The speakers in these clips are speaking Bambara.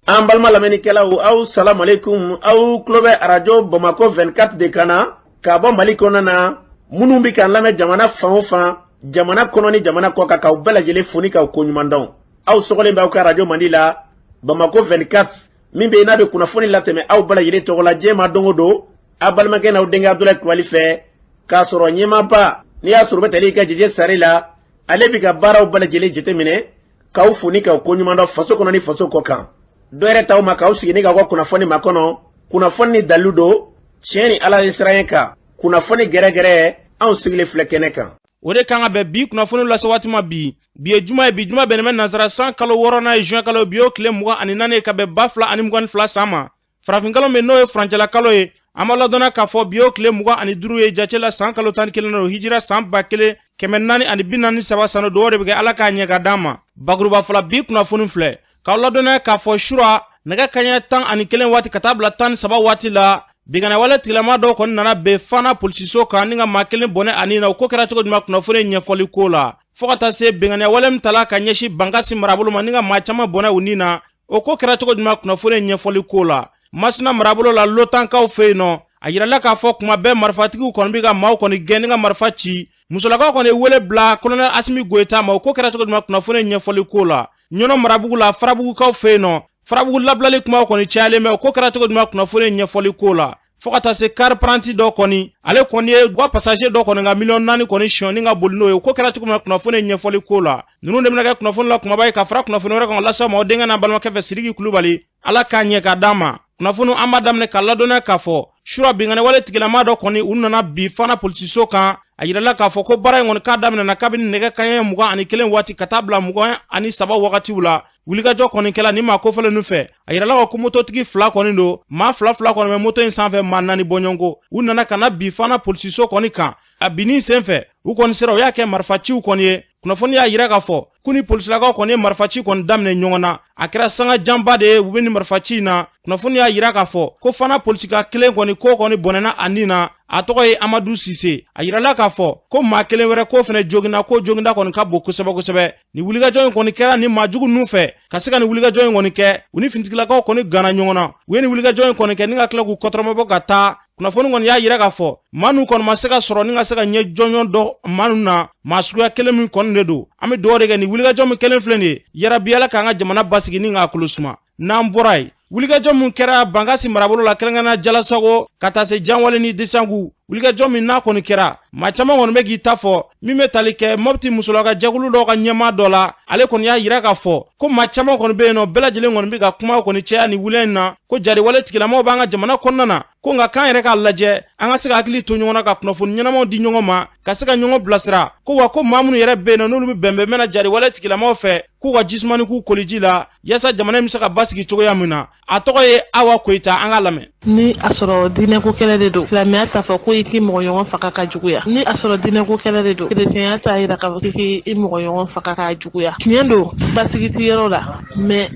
An balma lamɛnnikɛlaw aw salam aleikum aw tulo bɛ arajo Bamako 24 de kan na ka bɔ Mali kɔnɔ na minnu bɛ k'an lamɛn jamana fan o fan jamana kɔnɔ ni jamana kɔ kan k'aw bɛɛ lajɛlen foni k'aw ko ɲuman dɔn aw sɔgɔlen b'aw ka arajo Mandi la Bamako 24 min bɛ yen n'a bɛ kunnafoni latɛmɛ aw bɛɛ lajɛlen tɔgɔ la diɲɛ ma don o don a balimakɛ n'aw denkɛ Abdulaye Kulibali fɛ k'a sɔrɔ ɲɛmaaba n'i y'a sɔrɔ bɛ tali ka jɛjɛ sari la ale bɛ ka baaraw bɛɛ lajɛlen jateminɛ k'aw foni k'aw ko ɲuman dɔn faso kɔnɔ ni faso kɔ kan. Dɔɛrɛ taw ma k'aw sigi ni ka bɔ kunnafoni ma kɔnɔ kunnafoni ni dalilu don tiɲɛ ni ala ye siran ye kan kunnafoni gɛrɛgɛrɛ anw sigilen filɛ kɛnɛ kan. O de kan ka bɛn bi kunnafoni lase waati ma bi ye juma ye bi juma bɛnnen bɛ nansara san kalo 6nan ye juin kalo bi y'o tile 24 ka bɛn 2022 san ma farafinkalo min n'o ye furancɛla kalo ye an b'a ladɔnna k'a fɔ bi y'o tile 25 ye jate la san kalo 11 na o hijira san 1443 sanu don o de bɛ kɛ ala k'a ɲɛ ka d'an ma bakuruba fɔla bi kunnafoni filɛ k'aw ladɔnna k'a fɔ sura nɛgɛ kaɲɛ 11 waati ka taa bila 13 waati la bingana wale tigilama dɔw kɔni nana bɛn Fana polisiso kan ni ka maa kelen bɔnɛ ani na o ko kɛra cogo jumɛn kunnafoni ɲɛfɔli ko la fo ka taa se bingana wale min tala ka ɲɛsin Bankasi marabolo ma ni ka maa caman bɔnɛ u ni na o ko kɛra cogo jumɛn kunnafoni ɲɛfɔli ko la Masina marabolo la Lotankaw fɛ yen nɔ a yirala k'a fɔ kuma bɛɛ marifatigiw kɔni bɛ ka maaw kɔni gɛn ni ka marifa ci musolakaw kɔni wele bila Colonel Asimi Goyita ma o ko kɛra cogo jumɛn kunnafoni ɲɛfɔli ko la Ɲɔnɔ marabugu la Farabugukaw fɛ yen nɔ Farabugu labilali kumaw kɔni cayalen mɛ o ko kɛra cogo jumɛn kunnafoni ɲɛfɔli ko la fo ka taa se car paranti dɔ kɔni ale kɔni ye gwa passager dɔ kɔni ka $4 kɔni sɔni ka boli n'o ye o ko kɛra cogo jumɛn kunnafoni ɲɛfɔli ko la ninnu de bɛna kɛ kunnafoni la kumaba ye ka fara kunnafoni wɛrɛ kan lasa ma o denkɛ n'a balimakɛ fɛ Sidiki Kulubali ala k'a ɲɛ ka d'an ma kunnafoni an b'a daminɛ ka ladɔnniya k'a fɔ sura bingane wale tigilama dɔ kɔni u nana bi Fana polisiso kan a yirala k'a fɔ ko baara in kɔni k'a daminɛna kabini nɛgɛ kaɲɛ 21 waati ka taa bila 23 wagatiw la wulikajɔ kɔni kɛla ni maa kofɔlen fɛ a yirala ko mototigi 2 kɔni don maa 2 kɔni bɛ moto in sanfɛ maa 4 bɔɲɔngo u nana ka na bi Fana polisiso kɔni kan a binni senfɛ u kɔni sera u y'a kɛ marifaciw kɔni ye kunnafoni y'a yira k'a fɔ kuni polisilakaw kɔni ye marifaci kɔni daminɛ ɲɔgɔn na a kɛra sanga janba de ye u bɛ ni marifaci in na kunnafoni y'a yira k'a fɔ ko Fana polisika kelen kɔni ko kɔni bɔnɛna a nin na a tɔgɔ ye Amadu Sise a yirala k'a fɔ ko maa kelen wɛrɛ ko fɛnɛ joginna ko joginda kɔni ka bon kosɛbɛ ni wulikajɔ in kɔni kɛra ni maajugu ninnu fɛ ka se ka ni wulikajɔ in kɔni kɛ u ni finitigilakaw kɔni gana ɲɔgɔn na u ye ni wulikajɔ in kɔni kɛ ni ka tila k'u kɔtɔrɔmabɔ ka taa kunnafoni kɔni y'a yira k'a fɔ maa nu kɔni ma se ka sɔrɔ ni ka se ka ɲɛ jɔnjɔn dɔ maa nu na maa suguya kelen min kɔni de don an bɛ dugawu de kɛ ni wulikajɔ min kelen filɛ nin ye yarabi ala k'an ka jamana basigi ni k'a kolo suma n'an bɔra yen wulikajɔ min kɛra Bankasi marabolo la kɛrɛnkɛrɛnnenya Jalasago ka taa se Janwale ni Desangu wulikajɔ min n'a kɔni kɛra maa caman kɔni bɛ k'i ta fɔ min bɛ tali kɛ Mopti musolaka jɛkulu dɔw ka ɲɛmaa dɔ la ale kɔni y'a yira k'a fɔ ko maa caman kɔni bɛ yen nɔ bɛɛ lajɛlen kɔni bɛ ka kumaw kɔni caya ni wuli in na ko jariwale tigilamaw b'an ka jamana kɔnɔna na ko nka k'an yɛrɛ k'a lajɛ an ka se ka hakili to ɲɔgɔn na ka kunnafoni ɲɛnamaw di ɲɔgɔn ma ka se ka ɲɔgɔn bilasira ko wa ko maa minnu yɛrɛ bɛ yen nɔ n'olu bɛ bɛnbɛn mɛna jariwale tigilamaw fɛ k'u ka jisumani k'u koliji la yaasa jamana in bɛ se ka basigi cogoya min na a tɔgɔ ye Awa Koyita an ka lamɛn. Ni a sɔrɔ diinɛko kɛlɛ de don silamɛya t'a fɔ ko i k'i mɔgɔ ɲɔgɔn faga ka juguya ni a sɔrɔ diinɛko kɛlɛ de don kerecɛnya t'a yira k'a fɔ k'i mɔgɔ ɲɔgɔn faga ka juguya tiɲɛ don basigi tɛ yɔrɔ la mais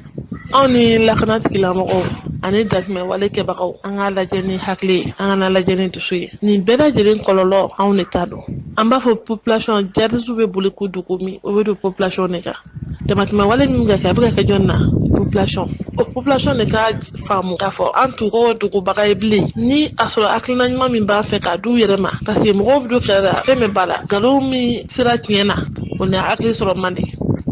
anw ni lakana tigilamɔgɔw ani datɛmɛ wale kɛbagaw an k'a lajɛ ni hakili ye an kana lajɛ ni dusu ye nin bɛɛ lajɛlen kɔlɔlɔ anw de t'a dɔn an b'a fɔ population jadisiw bɛ boli k'u dogo min o bɛ don population de kan damatɛmɛ wale min bɛ kɛ a bɛ ka kɛ jɔn na population o population de ka faamu k'a fɔ an t'u dogobaga ye bilen ni a sɔrɔ hakilina ɲuman min b'a fɛ k'a d'u yɛrɛ ma parce que mɔgɔw bɛ don kɛlɛ la fɛn bɛ b'a la nkalon min sera tiɲɛ na o ni hakili sɔrɔ man di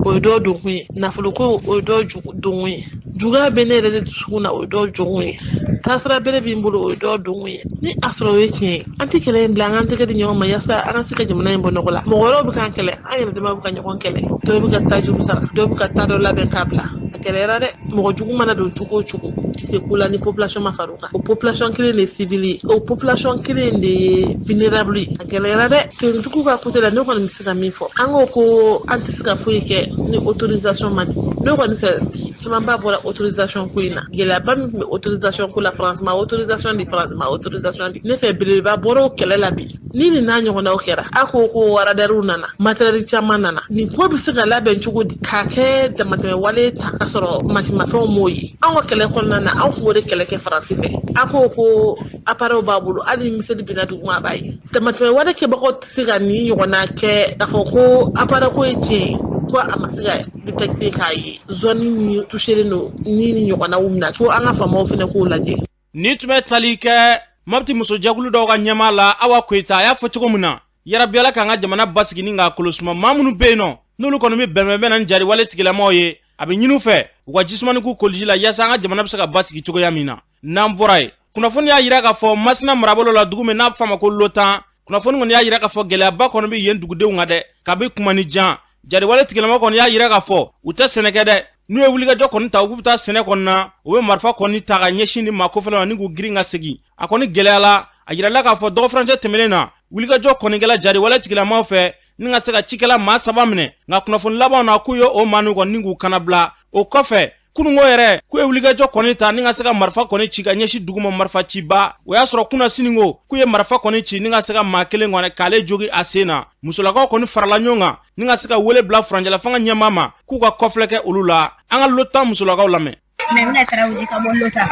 o ye dɔw donkun ye nafolo ko o ye dɔw donkun ye juguya bɛ ne yɛrɛ de dusukun na o ye dɔw jonkun ye taasira bere bɛ n bolo o ye dɔw donkun ye ni a sɔrɔ o ye tiɲɛ ye an tɛ kɛlɛ in bila an k'an tɛgɛ di ɲɔgɔn ma yaasa an ka se ka jamana in bɔ nɔgɔ la mɔgɔ wɛrɛw bɛ k'an kɛlɛ an yɛrɛ dama bɛ ka ɲɔgɔn kɛlɛ dɔw bɛ ka taa juru sara dɔw bɛ ka taa dɔ labɛn k'a bila a kɛlɛyara dɛ mɔgɔ jugu mana don cogo o cogo tɛ se ko la ni population ma far'o kan o population kelen de ye civil ye o population kelen de ye vulnerable ye a gɛlɛyara dɛ tenitigiw ka côté la ne kɔni bɛ se ka min fɔ an ko an tɛ se ka foyi kɛ ni autorisation ma di ne kɔni fɛ caman b'a bɔra autorisation ko in na gɛlɛyaba min tun bɛ autorisation ko la France ma autorisation di France ma autorisation di ne fɛ belebeleba bɔra o kɛlɛ la bi ni nin n'a ɲɔgɔnnaw kɛra a ko radariw nana matériel caman nana nin ko bɛ se ka labɛn cogo di k'a kɛ damatɛmɛ wale ta ka sɔrɔ masimafɛnw m'o ye an ka kɛlɛ kɔnɔna na an k'o de kɛlɛ kɛ faransi fɛ a ko appareil b'a bolo hali ni miseli binna duguma a b'a ye damatɛmɛ wale kɛbagaw tɛ se ka nin ɲɔgɔnna kɛ k'a fɔ ko appareil ko ye tiɲɛ ye ko a ma se ka détecter k'a ye zone min touchelen don ni ɲɔgɔnnaw mina fo an ka faamaw fɛnɛ k'o lajɛ. Ni tun bɛ tali kɛ Mopti musojɛkulu dɔw ka ɲɛmaa la Awa Koyita a y'a fɔ cogo min na yarabi Ala k'an ka jamana basigi ni k'a kolosuma maa minnu bɛ yen nɔ n'olu kɔni bɛ bɛnbɛn na ni jariwale tigilamaw ye a bɛ ɲini u fɛ u ka jisumani k'u koliji la yaasa an ka jamana bɛ se ka basigi cogoya min na. N'an bɔra yen kunnafoni y'a yira k'a fɔ Masina marabolo la dugu min n'a bɛ f'a ma ko Lotan kunnafoni kɔni y'a yira k'a fɔ gɛlɛyaba kɔni bɛ yen dugudenw kan dɛ kabi kuma ni jan jariwale tigilamaw kɔni y'a yira k'a fɔ u tɛ sɛnɛ kɛ dɛ n'u ye wulikajɔ kɔni ta u bɛ taa sɛnɛ kɔni na u bɛ marifa kɔni ta ka ɲɛsin ni maa kofɛla ma ni k'u girin ka segin a kɔni gɛlɛyala a yirala k'a fɔ dɔgɔfurancɛ tɛmɛnen na wulikajɔ kɔni kɛla jariwale tigilamaw fɛ ni ka se ka cikɛla maa 3 minɛ nka kunnafoni labanw na k'u ye o maa ninnu kɔni k'u kana bila o kɔfɛ kunungo yɛrɛ k'u ye wulikajɔ kɔni ta ni ka se ka marifa kɔni ci ka ɲɛsin dugu ma marifa ciba o y'a sɔrɔ kunna siningo k'u ye marifa kɔni ci ni ka se ka maa kelen kɔni k'ale jogi a sen na musolakaw kɔni farala ɲɔgɔn kan ni ka se ka wele bila furanjɛla fanga ɲɛmaa ma k'u ka kɔfilɛ kɛ olu la an ka Lotan musolakaw lamɛn. Mais mina tara wuli ka bɔ Lotan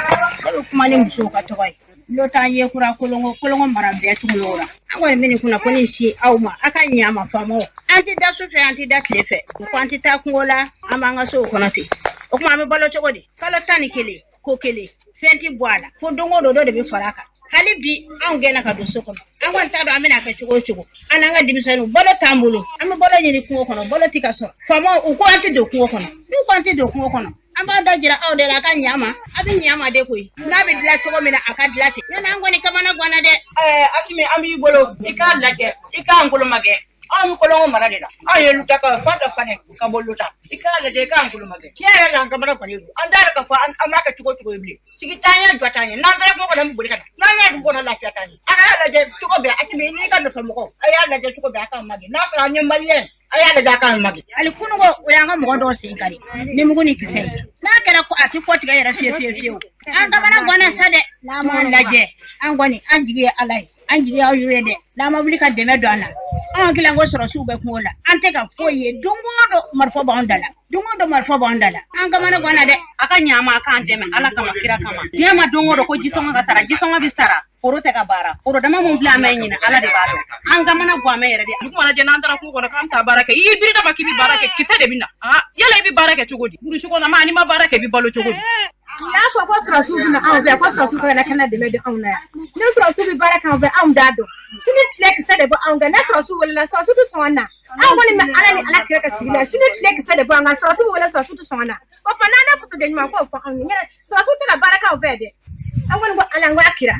ne bɛ kuma ni musow ka tɔgɔ ye Lotan ye kura kolongo mara bɛɛ tugu la an kɔni bɛ nin kunnafoni si aw ma a ka ɲɛ a ma faamaw an tɛ da su fɛ an tɛ da tile fɛ ko an tɛ taa kungo la an b'an ka sow kɔnɔ ten o kuma an bɛ balo cogo di kalo 11 ko kelen fɛn tɛ bɔ a la fo don o don dɔ de bɛ fara a kan hali bi anw gɛnna ka don so kɔnɔ an kɔni t'a dɔn an bɛna kɛ cogo o cogo an n'an ka denmisɛnninw balo t'an bolo an bɛ balo ɲini kungo kɔnɔ balo tɛ ka sɔrɔ faamaw u ko an tɛ don kungo kɔnɔ n'u ko an tɛ don kungo kɔnɔ an b'a da jira aw de la a ka ɲa ma a bɛ ɲa ma de koyi n'a bɛ dilan cogo min na a ka dilan ten yanni an kɔni kamana ganna dɛ. Asimi an b'i bolo i k'a lajɛ i k'an bolo magɛ anw bɛ kolongo mara de la anw ye Lutaka fa dɔ fana ka bɔ Luta i k'a lajɛ i k'an bolo magɛ tiɲɛ yɛrɛ la an kamana kɔni don an t'a dɔn k'a fɔ an b'a kɛ cogo o cogo ye bilen sigi t'an ye jɔ t'an ye n'an taara kungo kɔnɔ an bɛ boli ka na n'an y'a dun kɔnɔ lafiya t'an ye a k'a lajɛ cogo bɛɛ Asimi n'i ka nɔfɛ mɔgɔw a y'a lajɛ cogo bɛɛ a k'an magɛ n'a sɔrɔ an ye maliyɛn a y'a lajɛ a k'an magɛ. hali kunungo o y'an ka mɔgɔ dɔw sen kari ni mugu ni kisɛ ye n'a kɛra ko a tɛ kɔ tigɛ yɛrɛ fiyewu an kamana ganna sa dɛ n'an m'an lajɛ an kɔni an jigi ye Ala ye an jigi y'aw ye dɛ n'an ma wuli ka dɛmɛ don an na an hakili ko sɔrɔsiw bɛ kungo la an tɛ ka foyi ye don o don marifa b'an da la don o don marifa b'an da la an kamana ganna dɛ a ka ɲa ma a k'an dɛmɛ Ala kama kira kama diɲɛ ma don o don ko jisɔngɔ ka sara jisɔngɔ bɛ sara foro tɛ ka baara foro dama mun bila an bɛ ɲinɛ Ala de b'a dɔn an kamana gan mɛn yɛrɛ de dugu mana jɛ n'an taara kungo kɔnɔ k'an t'a baara kɛ i y'i biri dama k'i bɛ baara kɛ kisɛ de bɛ na yala i bɛ baara kɛ cogo di burusi kɔnɔ maa n'i ma baara kɛ i bɛ balo cogo di. y'a fɔ ko sɔrɔsiw bɛ na anw fɛ ko sɔrɔsiw ka kɛnɛ dɛmɛ di anw na yan ni sɔrɔsiw bɛ baara kɛ anw fɛ anw t'a dɔn sini tile kisɛ de bɔ anw kan ne sɔrɔsiw welela sɔrɔsiw tɛ sɔn ka na anw kɔni bɛ Ala ni Ala kira ka sigi la sini tile kisɛ de bɔ anw kan sɔrɔsiw wele sɔrɔsiw tɛ sɔn ka na o fana n'an y'a fasoden ɲuman k'o fɔ anw ye sɔrɔsiw tɛ ka baara kɛ anw fɛ dɛ an kɔni ko Ala n ko a kira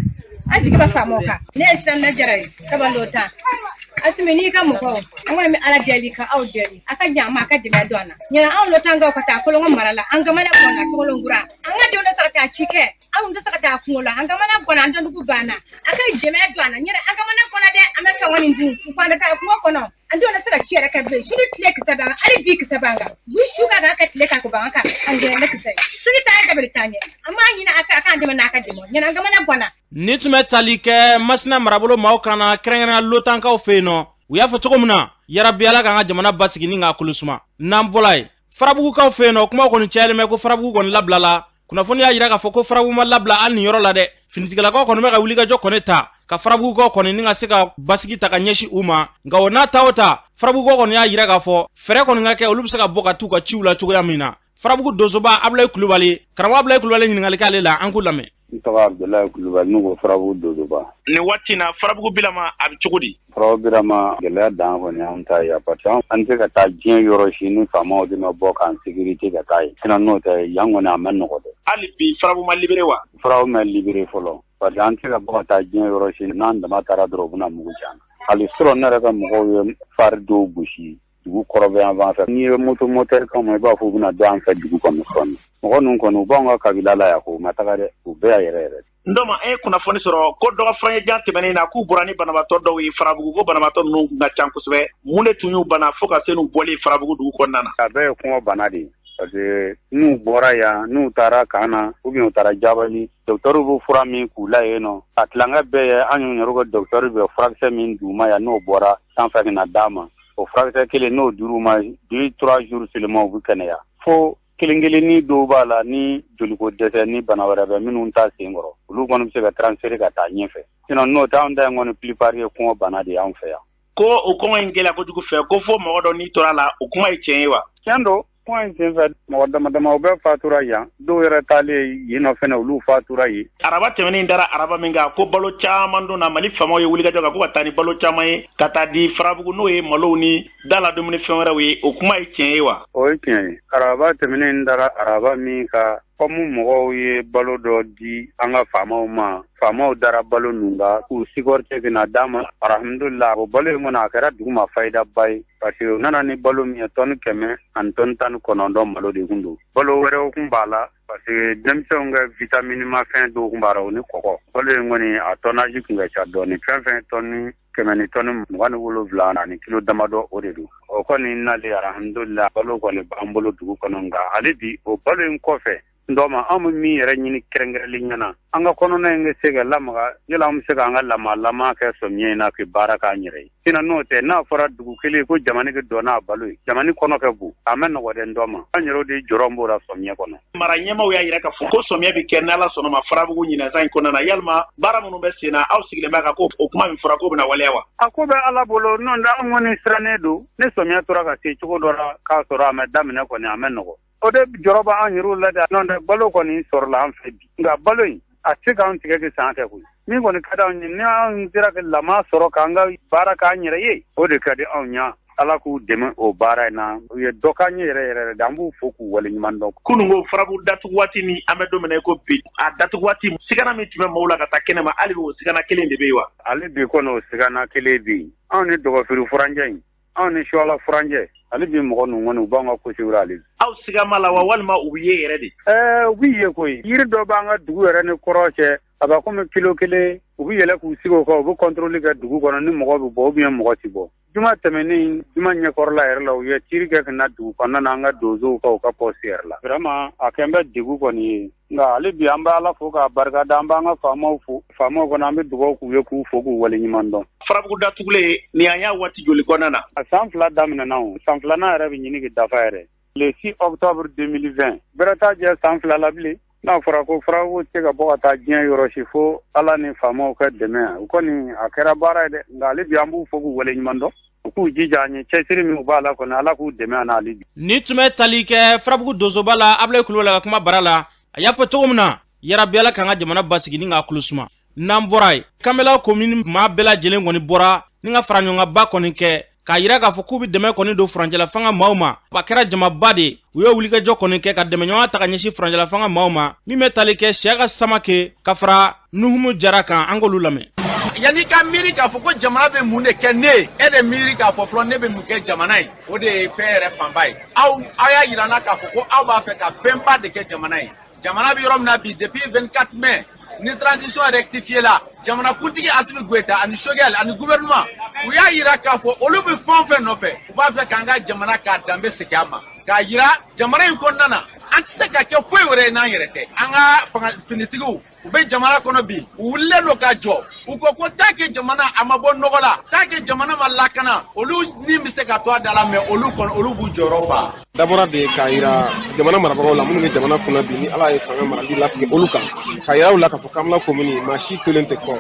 an jigi bɛ faamaw kan ne ye Silamɛ Jara ye kaba Lotan Asimi n'i ka mɔgɔw an kɔni bɛ Ala deli ka aw deli a ka jan ma a ka dɛmɛ don an na ɲinɛ anw Lotankaw ka taa kolongo mara la an kamana ganna Togolongura an ka denw tɛ se ka taa ci kɛ anw tɛ se ka taa kungo la an kamana ganna an dendugu banna a ka dɛmɛ don an na ɲinɛ an kamana ganna dɛ an bɛ fɛn kɔni dun u k'an bɛ taa kungo kɔnɔ an denw tɛ se ka ci yɛrɛ kɛ bilen sini tile kisɛ b'an kan hali bi kisɛ b'an kan bi su ka kan ka tile kan ko b'an kan an gɛrɛ ne kisɛ sigi t'an ye dabali t'an ye an b'a ɲini a fɛ a k'an dɛmɛ n'a ka dɛmɛ ɲinɛ an kamana ganna. Ni tun bɛ tali kɛ Masina marabolo maaw kana kɛrɛnkɛrɛnnenya Lotankaw fɛ yen nɔ u y'a fɔ cogo min na yarabi Ala k'an ka jamana basigi ni k'a kolosuma n'an bɔla yen Farabugukaw fɛ yen nɔ kuma kɔni cayalen bɛ ko Farabugu kɔni labilala kunnafoni y'a yira k'a fɔ ko Farabugu ma labila hali nin yɔrɔ la dɛ finitigilakaw kɔni bɛ ka wulikajɔ kɔni ta ka Farabugukaw kɔni ni ka se ka basigi ta ka ɲɛsin u ma nka o n'a ta o ta Farabugukaw kɔni y'a yira k'a fɔ fɛɛrɛ kɔni ka kɛ olu bɛ se ka bɔ ka t'u ka ciw la cogoya min na Farabugu donsoba Abulayi Kulubali karamɔgɔ Abulayi Kulubali ɲininkali k'ale la an k'u lamɛn. N tɔgɔ Abdulayi Kulubali n'u ko Farabugu donsoba. Nin waati in na Farabugu Birama a bɛ cogo di? Farabugu Birama gɛlɛya dan kɔni an ta ye parce que an tɛ ka taa diɲɛ yɔrɔ si ni faamaw de ma bɔ k'an sécurité ka taa ye sinon n'o tɛ yan kɔni a ma nɔgɔ dɛ. Hali bi Farabugu ma libéré wa? Farabugu ma libéré fɔlɔ parce que an tɛ ka bɔ ka taa diɲɛ yɔrɔ si n'an dama taara dɔrɔn u bɛna mugu ci an na. Hali sɔrɔ ne yɛrɛ ka mɔgɔw ye fari dɔw gosi dugu kɔrɔbɛ yan fan fɛ n'i ye moto motɛri kan ma i b'a fɔ u bɛna don an fɛ dugu kɔnɔ kɔni mɔgɔ ninnu kɔni u b'anw ka kabila la yan ko u ma taga dɛ u bɛɛ y'a yɛrɛ yɛrɛ. Ndoma an ye kunnafoni sɔrɔ ko dɔgɔ furancɛjan tɛmɛnen na k'u bɔra ni banabaatɔ dɔw ye Farabugu ko banabaatɔ ninnu ka ca kosɛbɛ mun de tun y'u bana fo ka se n'u bɔli Farabugu dugu kɔnɔna na. A bɛɛ ye kɔngɔ bana de ye parce que n'u bɔra yan n'u taara kan na ou bien u taara Jabali docteur bɛ fura min k'u la yen nɔ a tilankɛ bɛɛ ye an yɛrɛ ka docteur bɛ furakisɛ min d'u ma yan n'o bɔra sanfɛ ka na d'a ma o furakisɛ kelen n'o dir'u ma 2-3 jours seulement u bɛ kɛnɛya fo kelen-kelenni dɔw b'a la ni joliko dɛsɛ ni bana wɛrɛ bɛ minnu ta sen kɔrɔ olu kɔni bɛ se ka transférer ka taa ɲɛfɛ sinon n'o tɛ anw ta in kɔni plupart ye kɔngɔ bana de y'anw fɛ yan ko o kɔngɔ in gɛlɛya kojugu fɛ ko fo mɔgɔ dɔ n'i tora la o kuma ye tiɲɛ ye wa? Tiɲɛ don. Kuma in senfɛ mɔgɔ dama dama u bɛɛ fatura yan dɔw yɛrɛ taalen yen nɔ fɛnɛ olu fatura yen. Araba tɛmɛnen dara araba min kan ko balo caman donna Mali faamaw ye wulikajɔ kan ko ka taa ni balo caman ye ka taa di Farabugu n'o ye malow ni dala dumuni fɛn wɛrɛw ye o kuma ye tiɲɛ ye wa? O ye tiɲɛ ye. Araba tɛmɛnen dara araba min kan kɔmi mɔgɔw ye balo dɔ di an ka faamaw ma faamaw dara balo ninnu kan k'u sigɔrite bɛna d'a ma alhamdulila o balo in kɔnɔ a kɛra dugu ma fayidaba ye parce que u nana ni balo min ye tɔni 100 ani tɔni 19 malo de kun don balo wɛrɛw kun b'a la parce que denmisɛnw ka vitamine ma fɛn dɔw kun b'a la o ni kɔgɔ balo in kɔni a tɔnaji kun ka ca dɔɔni fɛn fɛn tɔni 100 ni tɔni 27 ani kilo damadɔ o de don o kɔni nale alhamdulila balo kɔni b'an bolo dugu kɔnɔ nka hali bi o balo in kɔfɛ ndoma an bɛ min yɛrɛ ɲini kɛrɛnkɛrɛnlen ɲɛna an ka kɔnɔna in ka se ka lamaga yala an bɛ se k'an ka lama kɛ sɔmiya in na k'i baara k'an yɛrɛ ye sinon n'o tɛ n'a fɔra dugu kelen ko jamana ka dɔn n'a balo ye jamana kɔnɔ ka bon a ma nɔgɔ dɛ ndoma an yɛrɛw de jɔrɔ b'o la sɔmiya kɔnɔ mara ɲɛmaw y'a yira k'a fɔ ko sɔmiya bɛ kɛ n'Ala sɔnna ma Farabugu ɲinɛsan in kɔnɔna na yalima baara minnu bɛ sen na aw sigilen bɛ ka ko o kuma min fɔra ko bɛna waleya wa? A ko bɛ Ala bolo n'o tɛ an kɔni sirannen don ni sɔmiya tora ka se cogo dɔ la k'a sɔrɔ a ma daminɛ kɔni a ma nɔgɔ o de jɔrɔ b'an yɛrɛw la dɛ n'o tɛ balo kɔni sɔrɔla an fɛ bi nka balo in a tɛ k'an tigɛ kɛ san tɛ koyi min kɔni ka di anw ye ni an sera ka lama sɔrɔ k'an ka baara k'an yɛrɛ ye o de ka di anw ɲa Ala k'u dɛmɛ o baara in na u ye dɔ k'an ye yɛrɛ de an b'u fo k'u waleɲuman dɔn. Kunun ko Farabugu datugu waati ni an bɛ don min na i ko bi a datugu waati sigana min tun bɛ maaw la ka taa kɛnɛma hali bi o sigana kelen de bɛ yen wa? Ale bi kɔni o sigana kelen bɛ yen anw ni dɔgɔfiri furanjɛ in anw ni suwala furanjɛ ale bi mɔgɔ ninnu kɔni u b'an ka kosiwura ale. Aw sigama la wa walima u ye yɛrɛ de? U b'i ye koyi yiri dɔ b'an ka dugu yɛrɛ ni kɔrɔ cɛ a b'a komi kilo kelen u bɛ yɛlɛ k'u sigi o kan u bɛ contrôle kɛ dugu kɔnɔ ni mɔgɔ bɛ bɔ ou bien mɔgɔ tɛ bɔ. Juma tɛmɛnen juma ɲɛkɔrɔla yɛrɛ la u ye ciri kɛ ka na dugu kɔnɔna na an ka donsow ka u ka poste yɛrɛ la. Vraiment a kɛn bɛ degun kɔni ye nka hali bi an bɛ Ala fo k'a barikada an b'an ka faamaw fo faamaw kɔni an bɛ dugawu k'u ye k'u fo k'u waleɲuman dɔn. Farabugu datugulen ni an y'a waati joli kɔnɔna na? A san 2 daminɛna o san 2nan yɛrɛ bɛ ɲini ka dafa yɛrɛ le 6 octobre 2020 bɛrɛ t'a jɛ san 2 la bilen. N'a fɔra ko Farabugu tɛ ka bɔ ka taa diɲɛ yɔrɔ si fo Ala ni faamaw ka dɛmɛ o kɔni a kɛra baara ye dɛ nka hali bi an b'u fo k'u waleɲuman dɔn u k'u jija an ye cɛsiri min u b'a la kɔni Ala k'u dɛmɛ an n'ale bi. Ni tun bɛ tali kɛ Farabugu donsoba la Abulayi Kulubali ka kuma bara la a y'a fɔ cogo min na yarabi Ala k'an ka jamana basigi ni k'a kulo suma n'an bɔra yen Kanbɛlɛ commune maa bɛɛ lajɛlen kɔni bɔra ni ka fara ɲɔgɔnba kɔni kɛ k'a yira k'a fɔ k'u bɛ dɛmɛ kɔni don furancɛla fanga maaw ma a kɛra jamaba de u ye wulikajɔ kɔni kɛ ka dɛmɛ ɲɔgɔn ta ka ɲɛsin furancɛla fanga maaw ma min bɛ tali kɛ Siyaka Samake ka fara Nuhumu Jara kan an k'olu lamɛn. Yani ka miiri k'a fɔ ko jamana bɛ mun de kɛ ne ye e de miiri k'a fɔ fɔlɔ ne bɛ mun kɛ jamana ye o de ye fɛn yɛrɛ fanba ye aw y'a yira n na k'a fɔ ko aw b'a fɛ ka fɛnba de kɛ jamana ye jamana bɛ yɔrɔ min na bi depuis 24 mai ni transition rectifiée la jamana kuntigi Asimi Goyita ani Choguel ani gouvernement u y'a yira k'a fɔ olu bɛ fɛn o fɛn nɔfɛ u b'a fɛ k'an ka jamana k'a danbe segin a ma k'a yira jamana in kɔnɔna na an tɛ se ka kɛ foyi wɛrɛ ye n'an yɛrɛ tɛ an ka finitigiw u bɛ jamana kɔnɔ bi u wulilen don ka jɔ u ko tant que jamana a ma bɔ nɔgɔ la tant que jamana ma lakana olu ni bɛ se ka to a da la mais olu b'u jɔyɔrɔ fa. Dabɔra de k'a yira jamana marabagaw la minnu bɛ jamana kɔnɔ bi ni Ala ye fanga marali latigɛ olu kan k'a yira u la k'a fɔ Kanbɛlɛ commune maa si kelen tɛ kɔ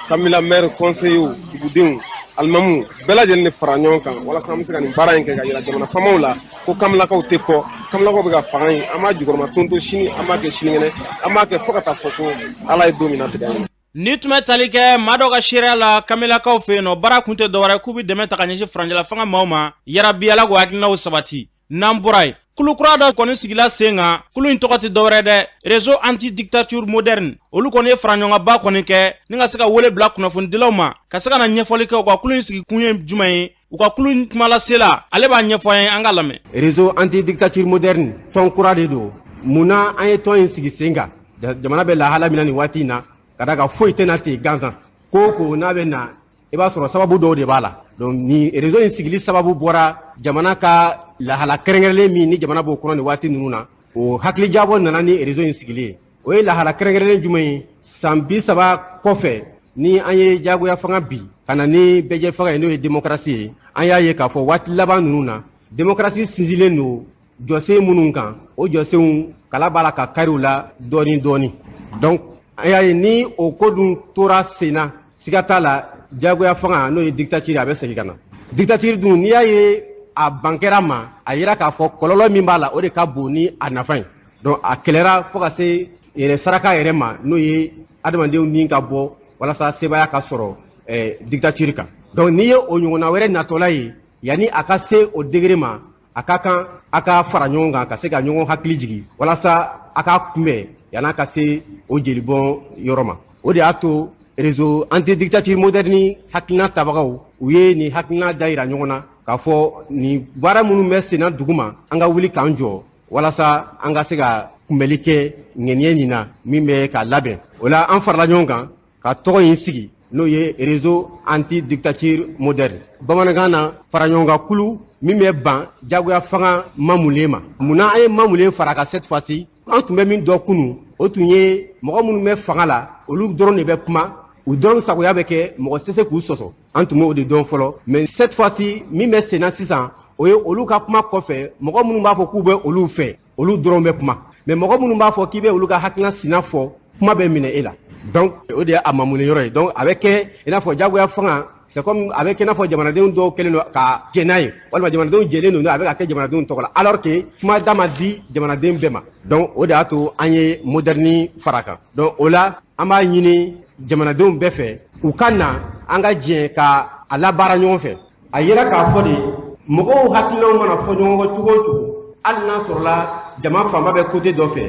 Kanbɛlɛ maire conseillers dugudenw alimamu bɛɛ lajɛlen de fara ɲɔgɔn kan walasa an bɛ se ka nin baara in kɛ ka yira jamana faamaw la ko Kanbɛlɛkaw tɛ kɔ Kanbɛlɛkaw bɛ ka fanga in an b'a jukɔrɔma tonto sini an b'a kɛ sinikɛnɛ an b'a kɛ fo ka taa fɔ ko Ala ye don min na tigɛ an ye. Ni tun bɛ tali kɛ maa dɔ ka seereya la Kanbɛlɛkaw fɛ yen nɔ baara kun tɛ dɔwɛrɛ k'u bɛ dɛmɛ ta ka ɲɛsin furancɛla fanga maaw ma yarabi Ala k'o hakilinaw sabati n'an bɔra yen kulu kura dɔ kɔni sigila sen kan kulu in tɔgɔ tɛ dɔwɛrɛ dɛ réseau anti dictature moderne olu kɔni ye faraɲɔgɔnba kɔni kɛ ni ka se ka wele bila kunnafonidilaw ma ka se ka na ɲɛfɔli kɛ u ka kulu in sigi kun ye jumɛn ye u ka kulu in kumalasela ale b'a ɲɛfɔ an ye an ka lamɛn. réseau anti dictature moderne tɔn kura de don munna an ye tɔn in sigi sen kan jamana bɛ lahala min na nin waati in na ka da ka foyi tɛna ten gansan ko n'a bɛ na i b'a sɔrɔ sababu dɔw de b'a la donc ni réseau in sigili sababu bɔra jamana ka lahala kɛrɛnkɛrɛnlen min ni jamana b'o kɔnɔ nin waati ninnu na o hakilijabɔ nana ni réseau in sigili ye o ye lahala kɛrɛnkɛrɛnlen jumɛn ye san 30 kɔfɛ ni an ye jagoya fanga bi ka na ni bɛjɛ fanga ye n'o ye démocratie ye an y'a ye k'a fɔ waati laban ninnu na démocratie sinsilen don jɔsen minnu kan o jɔsenw kala b'a la ka kari u la dɔɔni dɔɔni donc an y'a ye ni o ko dun tora sen na siga t'a la jagoya fanga n'o ye dictature a bɛ segin ka na dictature dun n'i y'a ye a bankɛra ma a yira k'a fɔ kɔlɔlɔ min b'a la o de ka bon ni a nafa ye donc a kɛlɛra fo ka se yɛrɛ saraka yɛrɛ ma n'o ye adamadenw ni ka bɔ walasa sebaya ka sɔrɔ dictature kan donc n'i ye o ɲɔgɔnna wɛrɛ natɔla ye yanni a ka se o degré ma a ka kan a ka fara ɲɔgɔn kan ka se ka ɲɔgɔn hakili jigi walasa a ka kunbɛn yan'a ka se o jelibɔn yɔrɔ ma o de y'a to réseau anti-dictature moderne hakilina tabagaw u ye nin hakilina da yira ɲɔgɔn na k'a fɔ nin baara minnu bɛ senna dugu ma an ka wuli k'an jɔ walasa an ka se ka kunbɛli kɛ ŋɛniɲɛ nin na min bɛ ka labɛn o la an farala ɲɔgɔn kan ka tɔgɔ in sigi n'o ye réseau anti-dictature moderne bamanankan na fara ɲɔgɔn kan kulu min bɛ ban jagoya fanga mamulen ma munna an ye mamulen fara kan cette fois-ci an tun bɛ min dɔn kunu o tun ye mɔgɔ minnu bɛ fanga la olu dɔrɔn de bɛ kuma u dɔrɔn sagoya bɛ kɛ mɔgɔ tɛ se k'u sɔsɔ an tun b'o de dɔn fɔlɔ mais cette fois-ci min bɛ senna sisan o ye olu ka kuma kɔfɛ mɔgɔ minnu b'a fɔ k'u bɛ olu fɛ olu dɔrɔn bɛ kuma mais mɔgɔ minnu b'a fɔ k'i bɛ olu ka hakilina sina fɔ kuma bɛ minɛ e la donc o de ye a mamulen yɔrɔ ye donc a bɛ kɛ i n'a fɔ jagoya fanga c'est comme a bɛ kɛ i n'a fɔ jamanadenw dɔw kɛlen don ka jɛ n'a ye walima jamanadenw jɛlen don a bɛ ka kɛ jamanadenw tɔgɔ la alors que kuma da ma di jamanaden bɛɛ ma donc o de y'a to an ye moderni fara kan donc o la an b'a ɲini jamanadenw bɛɛ fɛ u ka na an ka jɛ ka a labaara ɲɔgɔn fɛ a yera k'a fɔ de mɔgɔw hakilinaw mana fɔ ɲɔgɔn kɔ cogo o cogo hali n'a sɔrɔla jama fanba bɛ côté dɔ fɛ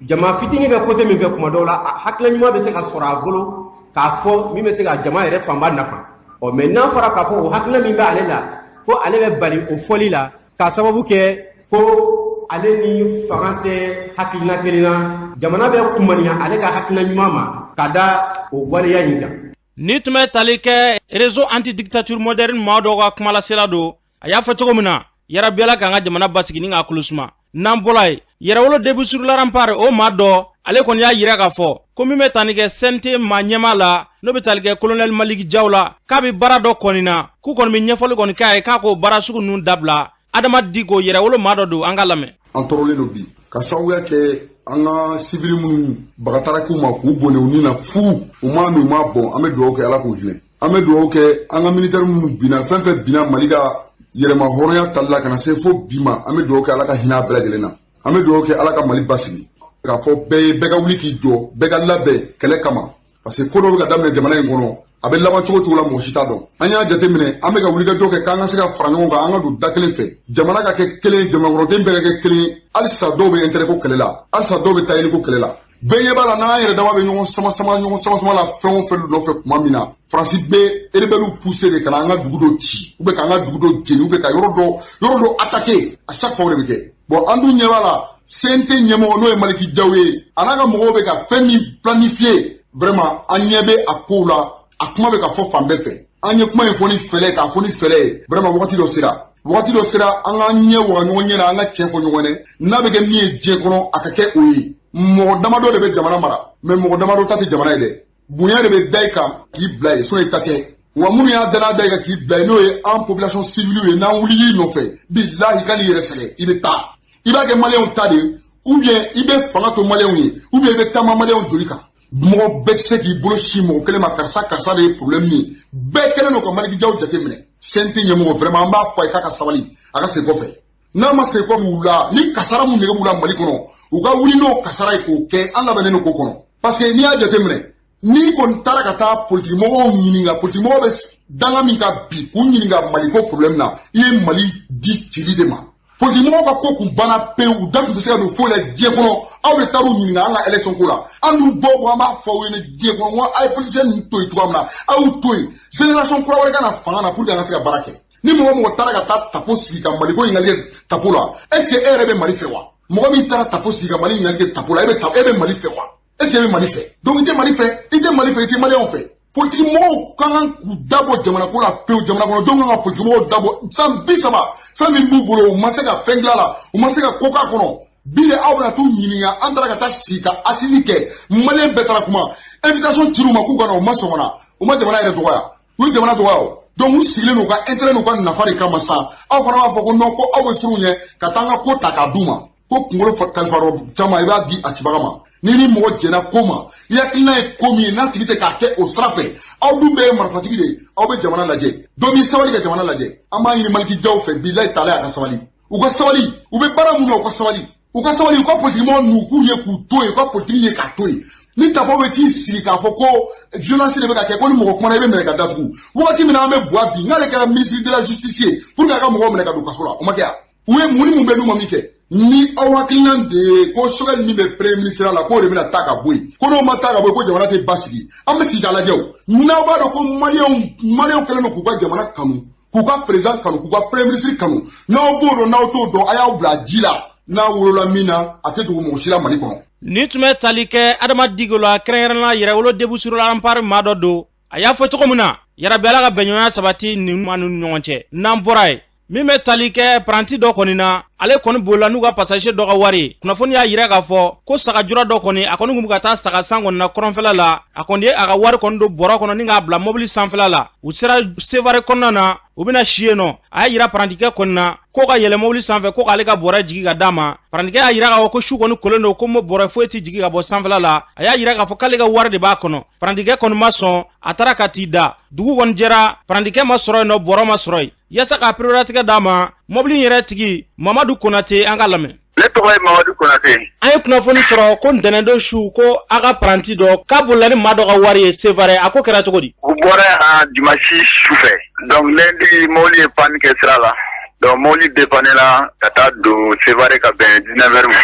jama fitinin bɛ côté min fɛ kuma dɔw la a hakilina ɲuman bɛ se ka sɔrɔ a bolo k'a fɔ min bɛ se ka jama yɛrɛ fanba nafa mais n'a fɔra k'a fɔ o hakilina min bɛ ale la ko ale bɛ bali o fɔli la k'a sababu kɛ ko ale ni fanga tɛ hakilina kelen na jamana bɛ kumaniya ale ka hakilina ɲuman ma ka da o waleya in kan ni tun bɛ tali kɛ réseau anti-dictature moderne maa dɔw ka kumalasela don a y'a fɔ cogo min na yarabiyala k'an ka jamana basigi ni k'a kulusuma n'an bɔla ye yɛrɛwolo debussurularanpare o maa dɔ ale kɔni y'a yira k'a fɔ ko min bɛ tani kɛ CNT maa ɲɛma la n'o bɛ tali kɛ colonel Maliki Jaw la k'a bɛ baara dɔ kɔni na k'u kɔni bɛ ɲɛfɔli kɔni k'a ye k'a k'o baara sugu ninnu dabila Adama Diko yɛrɛwolo maa dɔ don an ka lamɛn. An tɔɔrɔlen don bi ka sababuya kɛ an ka sibiri minnu bagatarakiw ma k'u bɔnɛ u ni na fu u m'a min u m'a bɔn an bɛ dugawu kɛ ala k'u hinɛ an bɛ dugawu kɛ an ka militaire minnu binna fɛn fɛn binna Mali ka yɛrɛma hɔrɔnya tali la ka na se fo bi ma an bɛ dugawu kɛ ala ka hinɛ a bɛɛ lajɛlen na an bɛ dugawu kɛ ala ka Mali basigi k'a fɔ bɛɛ ye bɛɛ ka wuli k'i jɔ bɛɛ ka labɛn kɛlɛ kama parce que ko dɔ bɛ ka daminɛ jamana in kɔnɔ a bɛ laban cogo cogo la mɔgɔ si t'a dɔn an y'a jateminɛ an bɛ ka wulikajɔ kɛ k'an ka se ka fara ɲɔgɔn kan an ka don da kelen fɛ jamana ka kɛ kelen jamanakɔnɔden bɛɛ ka kɛ kelen halisa dɔw bɛ intérêt ko kɛlɛ la halisa dɔw bɛ taɲini ko kɛlɛ la bɛɛ ɲɛ b'a la n'an yɛrɛ dama bɛ ɲɔgɔn sama la fɛn o fɛn nɔfɛ tuma min na Faransi bɛ rebelles pousser de ka na an ka dugu dɔ ci ou bien k'an ka dugu dɔ jeni ou bien ka yɔrɔ dɔ attaquer à chaque fois o de bɛ kɛ bon an dun ɲɛ b'a la CNT ɲɛmɔgɔ n'o ye Maliki Jaw ye a n'a ka mɔgɔw bɛ ka fɛn min planifier vraiment an ɲɛ bɛ a kow la a kuma bɛ ka fɔ fan bɛɛ fɛ an ye kuma in fɔ ni fɛlɛ k'a fɔ ni fɛlɛ ye vraiment wagati dɔ sera an ka ɲɛ waga ɲɔgɔn ɲɛ na an ka tiɲɛ fɔ ɲɔgɔn ye n'a bɛ kɛ min ye diɲɛ kɔnɔ a ka kɛ o ye mɔgɔ damadɔ de bɛ jamana mara mais mɔgɔ damadɔ ta tɛ jamana ye dɛ bonya de bɛ da i kan k'i bila ye sinon i ta tɛ wa minnu y'a danaya da i kan k'i bila ye n'o ye an population civile ye n'an wulil'i nɔfɛ bilahi k'ale yɛrɛ sɛgɛn i bɛ taa i b'a kɛ maliyɛnw ta de ou bien i bɛ fanga to maliyɛnw ye ou bien i bɛ taama maliyɛnw joli kan mɔgɔ bɛɛ tɛ se k'i bolo si mɔgɔ kelen ma karisa de ye problème ye bɛɛ kɛlen don ka Maliki Jaw jateminɛ CNT ɲɛmɔgɔ vraiment an b'a fɔ a ye k'a ka sabali a ka segin kɔfɛ n'a ma segin kɔfɛ u la ni kasara mun nege b'u la Mali kɔnɔ u ka wuli n'o kasara ye k'o kɛ an labɛnnen don k'o kɔnɔ parce que n'i y'a jateminɛ n'i kɔni taara ka taa politique mɔgɔw ɲininka politique mɔgɔw bɛ danga min ka bi k'u ɲininka Mali ko problème na i ye Mali di cili de ma politique mɔgɔw ka ko kun banna pewu u da tun tɛ se ka don foyi la diɲɛ kɔnɔ aw de taar'u ɲininka an ka élection ko la an dun bɔ an b'a fɔ aw ye diɲɛ kɔnɔ a ye politicien ninnu to yen cogoya min na a y'u to yen génération kura wɛrɛ ka na fanga na pour que an ka se ka baara kɛ ni mɔgɔ taara ka taa tapo sigi ka Mali ko ɲininkali kɛ tapo la est ce que e yɛrɛ bɛ Mali fɛ wa mɔgɔ min taara tapo sigi ka Mali ɲininkali kɛ tapo la e bɛ Mali fɛ wa est ce que e bɛ Mali fɛ donc i tɛ Mali fɛ i tɛ maliyɛnw fɛ politique mɔgɔw ka kan k'u dabɔ jamana ko la pewu jamana kɔnɔdenw kan ka politique mɔgɔw dabɔ san 30 fɛn min b'u bolo u ma se ka fɛn dilan la u ma se ka ko k'a kɔnɔ bi de aw bɛna t'u ɲininka an taara ka taa sigi ka assise kɛ maliyɛn bɛɛ taara kuma invitation cir'u ma k'u ka na u ma sɔn ka na u ma jamana yɛrɛ dɔgɔya u ye jamana dɔgɔya o donc u sigilen n'u ka intérêt n'u ka nafa de kama sisan aw fana b'a fɔ ko non ko aw bɛ siran u ɲɛ ka taa an ka ko ta k'a d'u ma ko kunkolo kalifa yɔrɔ caman i b'a di a cibaga ma ni mɔgɔ jɛna ko ma i hakilina ye ko min ye n'a tigi tɛ k'a kɛ o sira fɛ aw dun bɛɛ ye marifatigi de ye aw bɛ jamana lajɛ dɔ b'i sabali ka jamana lajɛ an b'a ɲini malikijaw fɛ bilahi taala a ka sabali u ka sabali u bɛ baara mun na u ka sabali u ka politigimɔgɔ n'u k'u ye k'u to ye u ka politigi ye k'a to ye ni tabaw bɛ t'i sigi k'a fɔ ko violence de bɛ ka kɛ ko ni mɔgɔ kumana i bɛ minɛ ka datugu wagati min na an bɛ buwa bi n'ale kɛra ministre de la justice ye pour que a ka mɔgɔw minɛ ka don kaso la o ma kɛ u ye mun ni mun bɛ d'u ma min kɛ ni aw hakilina de ye ko Choguel min bɛ premier ministre la k'o de bɛna taa ka bɔ yen ko n'o ma taa ka bɔ yen ko jamana tɛ basigi an bɛ sigi k'a lajɛ o n'aw b'a dɔn ko maliyɛnw kɛlen don k'u ka jamana kanu k'u ka président kanu k'u ka premier ministre kanu n'aw b'o dɔn n'aw t'o dɔn a y'aw bila ji la n'a wolola min na a tɛ dogo mɔgɔ si la Mali kɔnɔ. Ni tun bɛ tali kɛ Adamadigo la kɛrɛnkɛrɛnnenya yɛrɛwolo debusurula anpari maa dɔ don a y'a fɔ cogo min na yarabi Ala ka bɛnɲɔgɔnya sabati nin ma ni ɲɔgɔn cɛ n'an bɔra ye min bɛ tali kɛ paranti dɔ kɔni na ale kɔni bolila n'u ka passager dɔ ka wari kunnafoni y'a yira k'a fɔ ko sagajura dɔ kɔni a kɔni kun bɛ ka taa sagasan kɔni na kɔrɔnfɛla la a kɔni ye a ka wari kɔni don bɔrɔ kɔnɔ ni k'a bila mobili sanfɛla la u sera Sevare kɔnɔna na u bɛna si yen nɔ a y'a yira parantikɛ kɔni na ko ka yɛlɛ mobili sanfɛ ko k'ale ka bɔrɛ jigi ka d'a ma parantikɛ y'a yira k'a fɔ ko su kɔni kolen don ko bɔrɛ foyi tɛ jigi ka bɔ sanfɛla la a y'a yira k'a fɔ k'ale ka wari de b'a kɔnɔ parantikɛ kɔni ma sɔn a taara ka t'i da dugu kɔni jɛra parantikɛ ma sɔrɔ yen nɔ bɔrɔ ma sɔrɔ yen yasa k'a priorité d'a ma mobili yɛrɛ tigi Mamadu Konate an ka lamɛn. Ne tɔgɔ ye Mamadu Konate. An ye kunnafoni sɔrɔ ko ntɛnɛndon su ko a ka paranti dɔ k'a bolila ni maa dɔ ka wari ye Sevare a ko kɛra cogo di. U bɔra a dimanche sufɛ donc lundi mobili ye panne kɛ sira la donc mobili dépanne la ka taa don Sevare ka bɛn 19h ma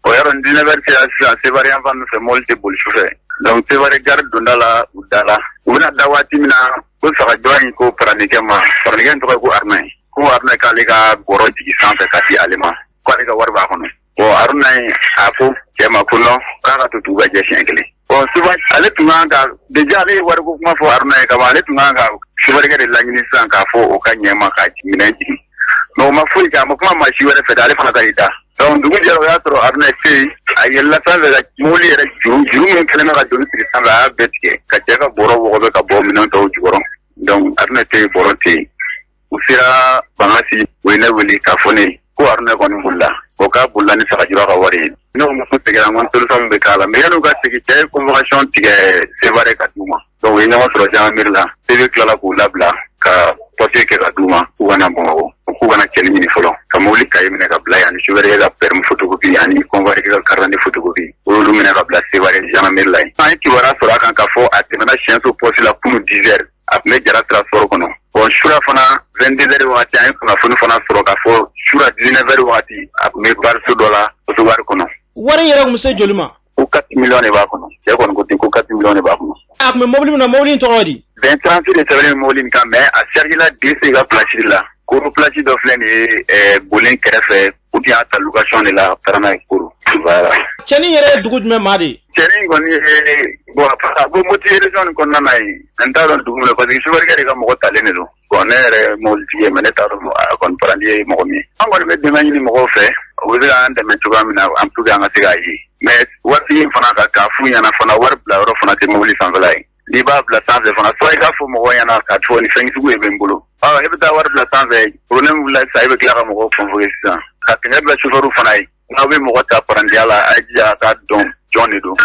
o yɔrɔ 19h sera sisan Sevare yan fan fɛ mobili tɛ boli sufɛ donc Sevare gare donda la u dala u bɛna da waati min na ko sagajɔ in ko paranikɛ ma paranikɛ in tɔgɔ ye ko Aruna ko Aruna k'ale ka bɔrɔ jigi sanfɛ ka di ale ma ko ale ka wari b'a kɔnɔ bon Aruna a fɔ cɛ ma ko non k'a ka to t'u ka jɛ siɲɛ kelen bon souvent ale tun kan ka déjà ale ye wari ko kuma fɔ Aruna ye kaban ale tun kan ka Sevarikɛ de laɲini sisan k'a fɔ o ka ɲɛma ka minɛn jigi mais o ma foyi kɛ a ma kuma maa si wɛrɛ fɛ ale fana ka y'i da donc dugu jɛra o y'a sɔrɔ Aruna se yen a yɛlɛla sanfɛ ka mobili yɛrɛ juru min kɛlen bɛ ka joli siri sanfɛ a y'a bɛɛ tigɛ ka cɛ ka bɔrɔ wɔgɔbɛ ka bɔ minɛn tɔw jukɔrɔ donc Aruna tɛ yen bɔrɔ tɛ yen u sera Bangasi u ye ne wele k'a fɔ ne ko Aruna kɔni bolila o k'a bolila ni sagajura ka wari ye ne ko muso seginna n ko solution min bɛ k'a la mais yan'u ka segin cɛ ye convocation tigɛ Sevare ka d'u ma donc u ye ɲɔgɔn sɔrɔ gendarmerie la TV tilala k'u labila ka papier kɛ ka d'u ma k'u kana Bamakɔ k'u kana cɛni ɲini fɔlɔ ka mobili cahier minɛ ka bila yan ni Sevarikɛ ka permis photocopie ani convoyeur ka carte d'identité photocopie u y'olu minɛ ka bila Sevare gendarmerie la yen an ye kibaruya sɔrɔ a kan k'a fɔ a tɛmɛna siɲɛ so poste la kunun 10h a tun bɛ jara transport kɔnɔ bon sura fana 22h wagati an ye kunnafoni fana sɔrɔ k'a fɔ sura 19h wagati a tun bɛ bariso dɔ la Kotowari kɔnɔ wari yɛrɛ tun bɛ se joli ma ko 4 millions de b'a kɔnɔ cɛ kɔni ko ten ko 4 millions de b'a kɔnɔ a tun bɛ mobili min na mobili in tɔgɔ di 2036 de sɛbɛnnen bɛ mobili in kan mais a charge la DC ka place la koro place dɔ filɛ nin ye Bolen kɛrɛfɛ ou bien a ta location de la taara n'a ye koro voilà cɛni yɛrɛ ye dugu jumɛn maa de ye cɛni kɔni ye bon Moti région nin kɔnɔna na yen n t'a dɔn dugu min na parce que Sevarikɛ de ka mɔgɔ talen de don bon ne yɛrɛ mobilitigi ye mais ne t'a dɔn a kɔni paranti ye mɔgɔ min ye an kɔni bɛ dɛmɛ ɲini mɔgɔw fɛ u bɛ se k'an dɛmɛ cogoya min na en tout cas an ka se k'a ye mais waritigi in fana k'a f'u ɲɛna fana wari bila yɔrɔ fana tɛ mobili sanfɛla ye n'i b'a bila sanfɛ fana soit i k'a fɔ mɔgɔw ɲɛna k'a fɔ ni fɛn sugu de bɛ n bolo i bɛ taa wari bila sanfɛ problème wulila sisan i bɛ tila ka mɔgɔw convoquer sisan ka tɛgɛ bila chauffeur fana ye n'aw bɛ mɔgɔ ta parantiya la a ye jija a k'a dɔn jɔn de don.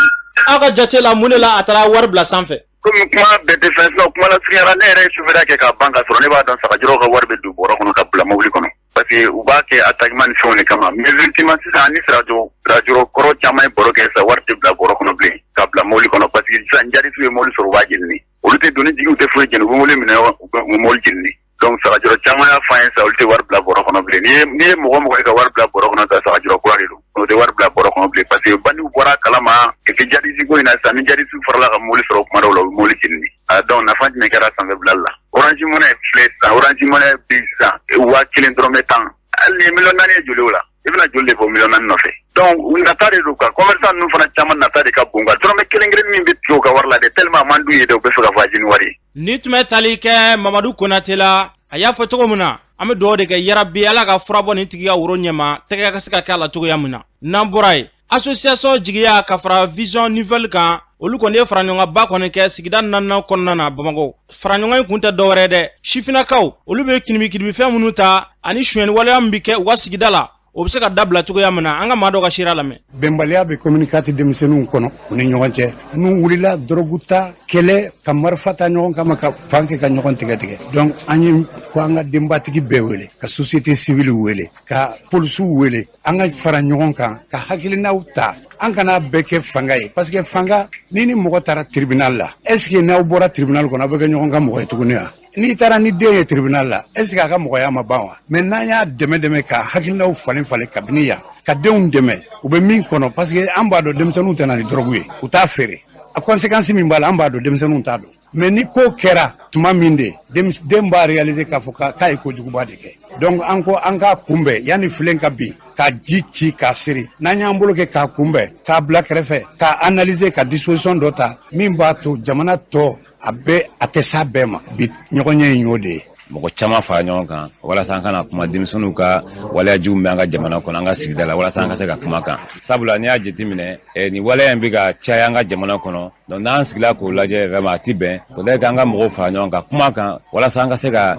aw ka jate la mun de la a taara wari bila sanfɛ. komi kuma bɛɛ tɛ fɛn sinon kuma lasurunyara ne yɛrɛ ye chauffeur kɛ k'a ban k'a sɔrɔ ne b'a dɔn sagajɔrɔw ka wari bɛ don bɔrɔ kɔnɔ ka bila mobili kɔnɔ parce que u b'a kɛ attaquement ni fɛnw de kama mais effectivement sisan ni sirajɔ kɔrɔ caman ye bɔrɔ kɛ sisan wari tɛ bila bɔrɔ kɔnɔ bilen ka bila mobili kɔnɔ parce que sisan jarisiw ye mobili sɔrɔ u b'a jeni olu tɛ doni jigi u tɛ foyi jeni u bɛ mobili minɛ u bɛ mobili jeni donc sagajɔrɔ caman y'a fɔ an ye sisan olu tɛ wari bila bɔrɔ kɔnɔ bilen n'i ye mɔgɔ ye ka wari bila bɔrɔ kɔnɔ sisan sagajɔrɔ kura de don o tɛ wari bila bɔrɔ kɔnɔ bilen parce que bandiw bɔra kalama epi jarisi ko in na sisan ni jarisiw farala ka mobili sɔrɔ kuma dɔw la u bɛ mobili jeni donc nafa jumɛn kɛra sanfɛ bilali la Orange Money filɛ sisan Orange Money bi sisan 1000 dɔrɔmɛ 10 hali ni ye miliyɔn 4 ye joli o la i bɛna joli de fɔ miliyɔn 4 nɔfɛ donc nata de don quoi commerçant ninnu fana caman nata de ka bon quoi dɔrɔmɛ kelen min bɛ tigɛ u ka wari la de tellement a man d'u ye de u bɛ fɛ ka fɔ a jeni wari ye. ni tun bɛ tali kɛ Mamadu Konate la a y'a fɔ cogo min na an bɛ dugawu de kɛ yarabi Ala ka fura bɔ nin tigi ka woro ɲɛma tɛgɛ ka se ka kɛ a la cogoya min na n'an bɔra ye association jigiya ka fara vision nouvelle kan olu kɔni ye faraɲɔgɔnba kɔni kɛ sigida 4nan kɔnɔna na Bamakɔ faraɲɔgɔn in kun tɛ dɔwɛrɛ dɛ sifinakaw olu bɛ kinibikinibi fɛn minnu ta ani suyɛni waleya min bɛ kɛ u ka sigida la o bɛ se ka dabila cogoya min na an ka maa dɔ ka sira lamɛn. bɛnbaliya bɛ communicate denmisɛnninw kɔnɔ u ni ɲɔgɔn cɛ n'u wulila dɔrɔgu ta kɛlɛ ka marifa ta ɲɔgɔn kama ka fan kɛ ka ɲɔgɔn tigɛ donc an ye ko an ka denbatigi bɛɛ wele ka société civile wele ka polisiw wele an ka fara ɲɔgɔn kan ka hakilinaw ta an kana bɛɛ kɛ fanga ye parce que fanga ni mɔgɔ taara tribunal la est ce que n'aw bɔra tribunal kɔnɔ aw bɛ kɛ ɲɔgɔn ka mɔgɔ ye tuguni wa n'i taara ni den ye tribunal la est ce que a ka mɔgɔya ma ban wa mais n'an y'a dɛmɛ ka hakilinaw falen kabini yan ka denw dɛmɛ u bɛ min kɔnɔ parce que an b'a dɔn denmisɛnninw tɛ na ni drogue ye u t'a feere a conséquence min b'a la an b'a dɔn denmisɛnninw t'a dɔn mais ni ko kɛra tuma min de den b'a réaliser k'a fɔ k'a ye kojuguba de kɛ donc an ko an k'a kunbɛn yanni filen ka bin ka ji ci k'a siri n'an y'an bolo kɛ k'a kunbɛn k'a bila kɛrɛfɛ k'a analyser ka disposition dɔ ta min b'a to jamana tɔ a tɛ s'a bɛɛ ma bi ɲɔgɔnye in y'o de ye. mɔgɔ caman fara ɲɔgɔn kan walasa an kana kuma denmisɛnninw ka waleyajugu min bɛ an ka jamana kɔnɔ an ka sigida la walasa an ka se ka kuma kan sabula n'i y'a jateminɛ nin waleya in bɛ ka caya an ka jamana kɔnɔ donc n'an sigila k'o lajɛ vraiment a ti bɛn peut-être k'an ka mɔgɔw fara ɲɔgɔn kan kuma kan walasa an ka se ka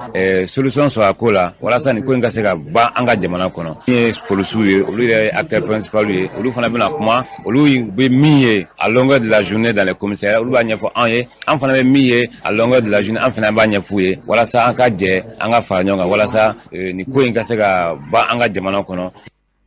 solution sɔrɔ a ko la walasa nin ko in ka se ka ban an ka jamana kɔnɔ min ye polisiw ye olu yɛrɛ ye acteur principal ye olu fana bɛna kuma olu bɛ min ye à longueur de la journée dans les commissariats olu b'a ɲɛfɔ an ye an fana bɛ min ye à longueur de la journée an fana b'a ɲɛf'u ye walasa an ka jɛ an ka fara ɲɔgɔn kan walasa nin ko in ka se ka ban an ka jamana kɔnɔ.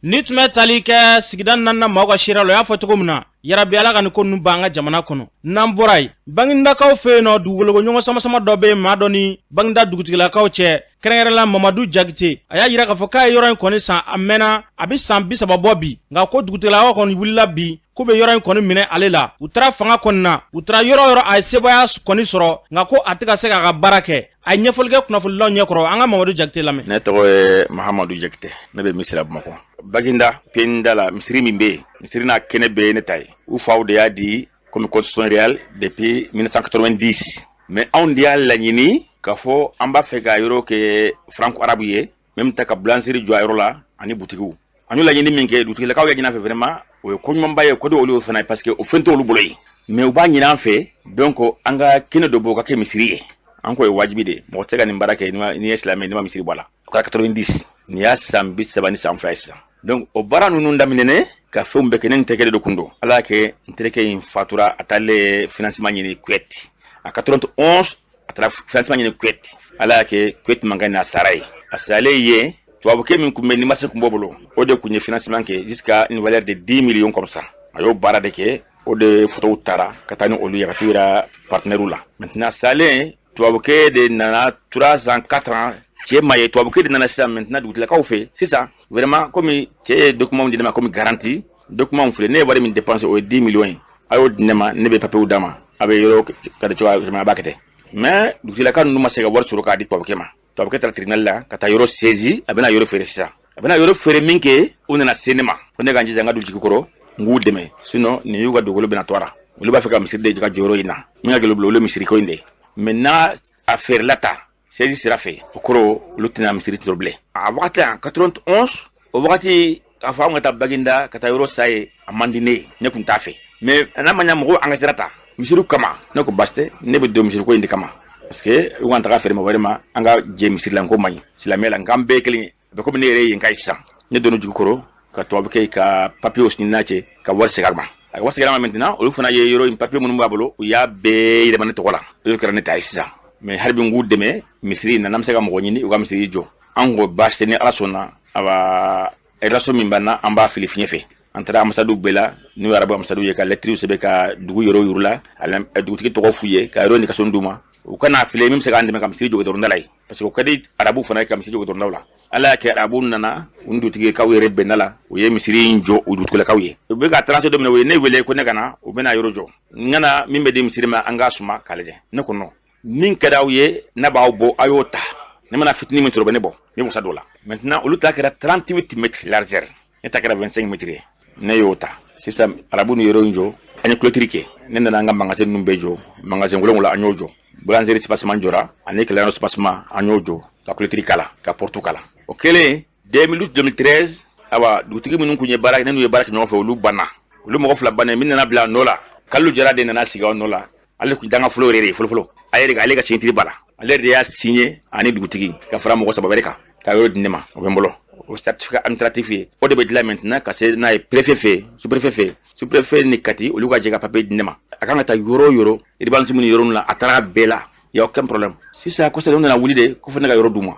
Ni tun bɛ tali kɛ sigida naaninan maaw ka sira la o y'a fɔ cogo min na yarabi ala ka nin ko ninnu ban an ka jamana kɔnɔ n'an bɔra yen bangindakaw fɛ yen nɔ dugukolo ɲɔgɔn sama dɔ bɛ yen maa dɔ ni banginda dugutigilakaw cɛ kɛrɛnkɛrɛnla Mamadu Jakite a y'a yira k'a fɔ k'a ye yɔrɔ in kɔni san a mɛnna a bɛ san 30 bɔ bi nka ko dugutigilakaw kɔni wulila bi ko bɛ yɔrɔ in kɔni minɛ ale la u taara fanga kɔni na u taara yɔrɔ a ye sebaya kɔni sɔrɔ nka ko a tɛ ka se k'a ka baara kɛ a ye ɲɛfɔli kɛ kunnafonilaw ɲɛkɔrɔ an ka Mamadu Jakite lamɛn. Ne tɔgɔ ye Mahamadu Jakite ne bɛ misira Bamakɔ Baginda Penda la misiri min bɛ yen misiri n'a kɛnɛ bɛɛ ye ne ta ye u faw de y'a di comme constitution réelle depuis 1990 mais anw de y'a laɲini k'a fɔ an b'a fɛ ka yɔrɔ kɛ franco arabe ye même ta ka boulangerie jɔ a yɔrɔ la ani butigiw an y'o laɲini min kɛ dugutigilakaw y'a ɲini an fɛ vraiment o ye ko ɲumanba ye ko de olu fana parce que o fɛn t'olu bolo yen mais u b'a ɲini an fɛ donc an ka kɛnɛ dɔ bɔ ka kɛ misiri ye an ko ye wajibi de mɔgɔ tɛ se ka nin baara kɛ n'i ye silamɛ n'i ma misiri bɔ a la o kɛra 90 nin y'a san 30 ni san 2 ye sisan donc o baara ninnu daminɛnen ka fɛnw bɛɛ kɛ ne ni terikɛ de kun don ala y'a kɛ n terikɛ in fatura a taalen financement ɲini Kuwait a 91 a taara financement ɲini Kuwait ala y'a kɛ Kuwait mankan a sara ye a salen yen tubabukɛ min kun bɛ ni marché kun b'o bolo o de kun ye financement kɛ jusqu'à une valeur de 10 millions comme ça a y'o baara de kɛ o de photow taara ka taa ni olu ye ka t'u yira partenaires la maintenant salen tubabukɛ de nana 3 ans 4 ans cɛ ma ye tubabukɛ de nana sisan maintenant dugutigilakaw fɛ sisan vraiment comme cɛ ye document di ne ma comme garantie document filɛ ne ye wari min dépenser o ye 10 millions ye a y'o di ne ma ne bɛ papier d'a ma a bɛ yɔrɔ ka di cogoya a b'a kɛ ten mais dugutigilaka ninnu ma se ka wari sɔrɔ k'a di tubabukɛ ma tubabukɛ taara tribunal la ka taa yɔrɔ saisi a bɛna yɔrɔ feere sisan a bɛna yɔrɔ feere min kɛ u nana se ne ma ko ne ka n jija n ka dugutigi kɔrɔ n k'u dɛmɛ sinon nin y'u ka dugukolo bɛna to a la olu b'a fɛ ka misiri de ka jɔ yɔrɔ in na min ka gɛlɛn olu ye misiri ko in de mais n'a a feerela ta saisi sira fɛ o kɔrɔ olu tɛna misiri tɔ bilen a wagati la 91 o wagati k'a fɔ an ka taa Baginda ka taa yɔrɔ sa ye a man di ne ye ne tun t'a fɛ mais n'a ma ɲɛ mɔgɔw engagera ta misiriw kama ne ko basi tɛ ne bɛ don misiri ko in de kama parce que u ka taga feere ma wɛrɛ ma an ka jɛ misiri la n ko man ɲi silamɛya la n k'an bɛɛ ye kelen ye a bɛ komi ne yɛrɛ ye yen ka ye sisan ne donna dugu kɔrɔ ka tubabukɛ ka papier sini n'a cɛ ka wari segin a ma a ka wari segin a ma maintenant olu fana ye yɔrɔ in papier minnu b'a bolo u y'a bɛɛ yɛlɛma ne tɔgɔ la olu kɛra ne ta ye sisan mais hali bi n k'u dɛmɛ misiri in na n'an bɛ se ka mɔgɔ ɲini u ka misiri jɔ an ko baasi tɛ ni ala sɔnna a b'a relation min b'an na an b'a fili fiɲɛ fɛ an taara ambassade bɛɛ la n'o ye arabu ambassade ye ka lettre sɛbɛn ka dugu yɔrɔ yurula dugutigi tɔgɔ f'u ye ka yɔrɔ indication d'u ma u kana fili min bɛ se k'an dɛmɛ ka misiri jɔ dɔrɔn da la ye parce que o ka di arabu fana ye ka misiri jɔ dɔrɔn da la ala y'a kɛ arabu nana u ni dugutigikaw yɛrɛ bɛnna la u ye misiri in jɔ u dugutigilakaw ye u bɛ ka transe dɔ minɛ u ye ne wele ko ne ka na u bɛna yɔrɔ jɔ n kana min bɛ di misiri ma an k'a suma k'a lajɛ ne ko non min ka d'aw ye ne b'aw bɔ a y'o ta ne mana fitinin min sɔrɔ bɛ ne bɔ ne musa dɔ la maintenant olu ta kɛra 38 mètres largeur ne ta kɛra 25 mètres ye ne y'o ta sisan arabu ni yɔrɔ in jɔ an ye clôture kɛ ne nana an ka magasin ninnu bɛɛ jɔ magasin wolonwula an y'o jɔ boulangerie spacement jɔra ani kiliyɔrɔ spacement an y'o jɔ ka clôture k'a la ka porte k'a la o kɛlen 2012-2013 awa dugutigi minnu kun ye baara ne n'u ye baara kɛ ɲɔgɔn fɛ olu banna olu mɔgɔ fila banna min nana bila nɔ la Kalilu Jara de nana sigi o nɔ la ale kun danga fɔlɔ yɛrɛ de fɔlɔfɔlɔ ale ka sigintiri b'a la ale de y'a signé ani dugutigi ka fara mɔgɔ 3 wɛrɛ kan ka yɔrɔ di ne ma o bɛ n bolo o certificat administratif ye o de bɛ dilan maintenant ka se n'a ye préfet fɛ sous-préfet ni kati olu ka jɛ ka papier di ne ma a kan ka taa yɔrɔ o yɔrɔ urbanisme ni yɔrɔ la a taara bɛɛ la y a aucun problème sisan kɔsɛbɛ nana wuli de ko fo ne ka yɔrɔ d'u ma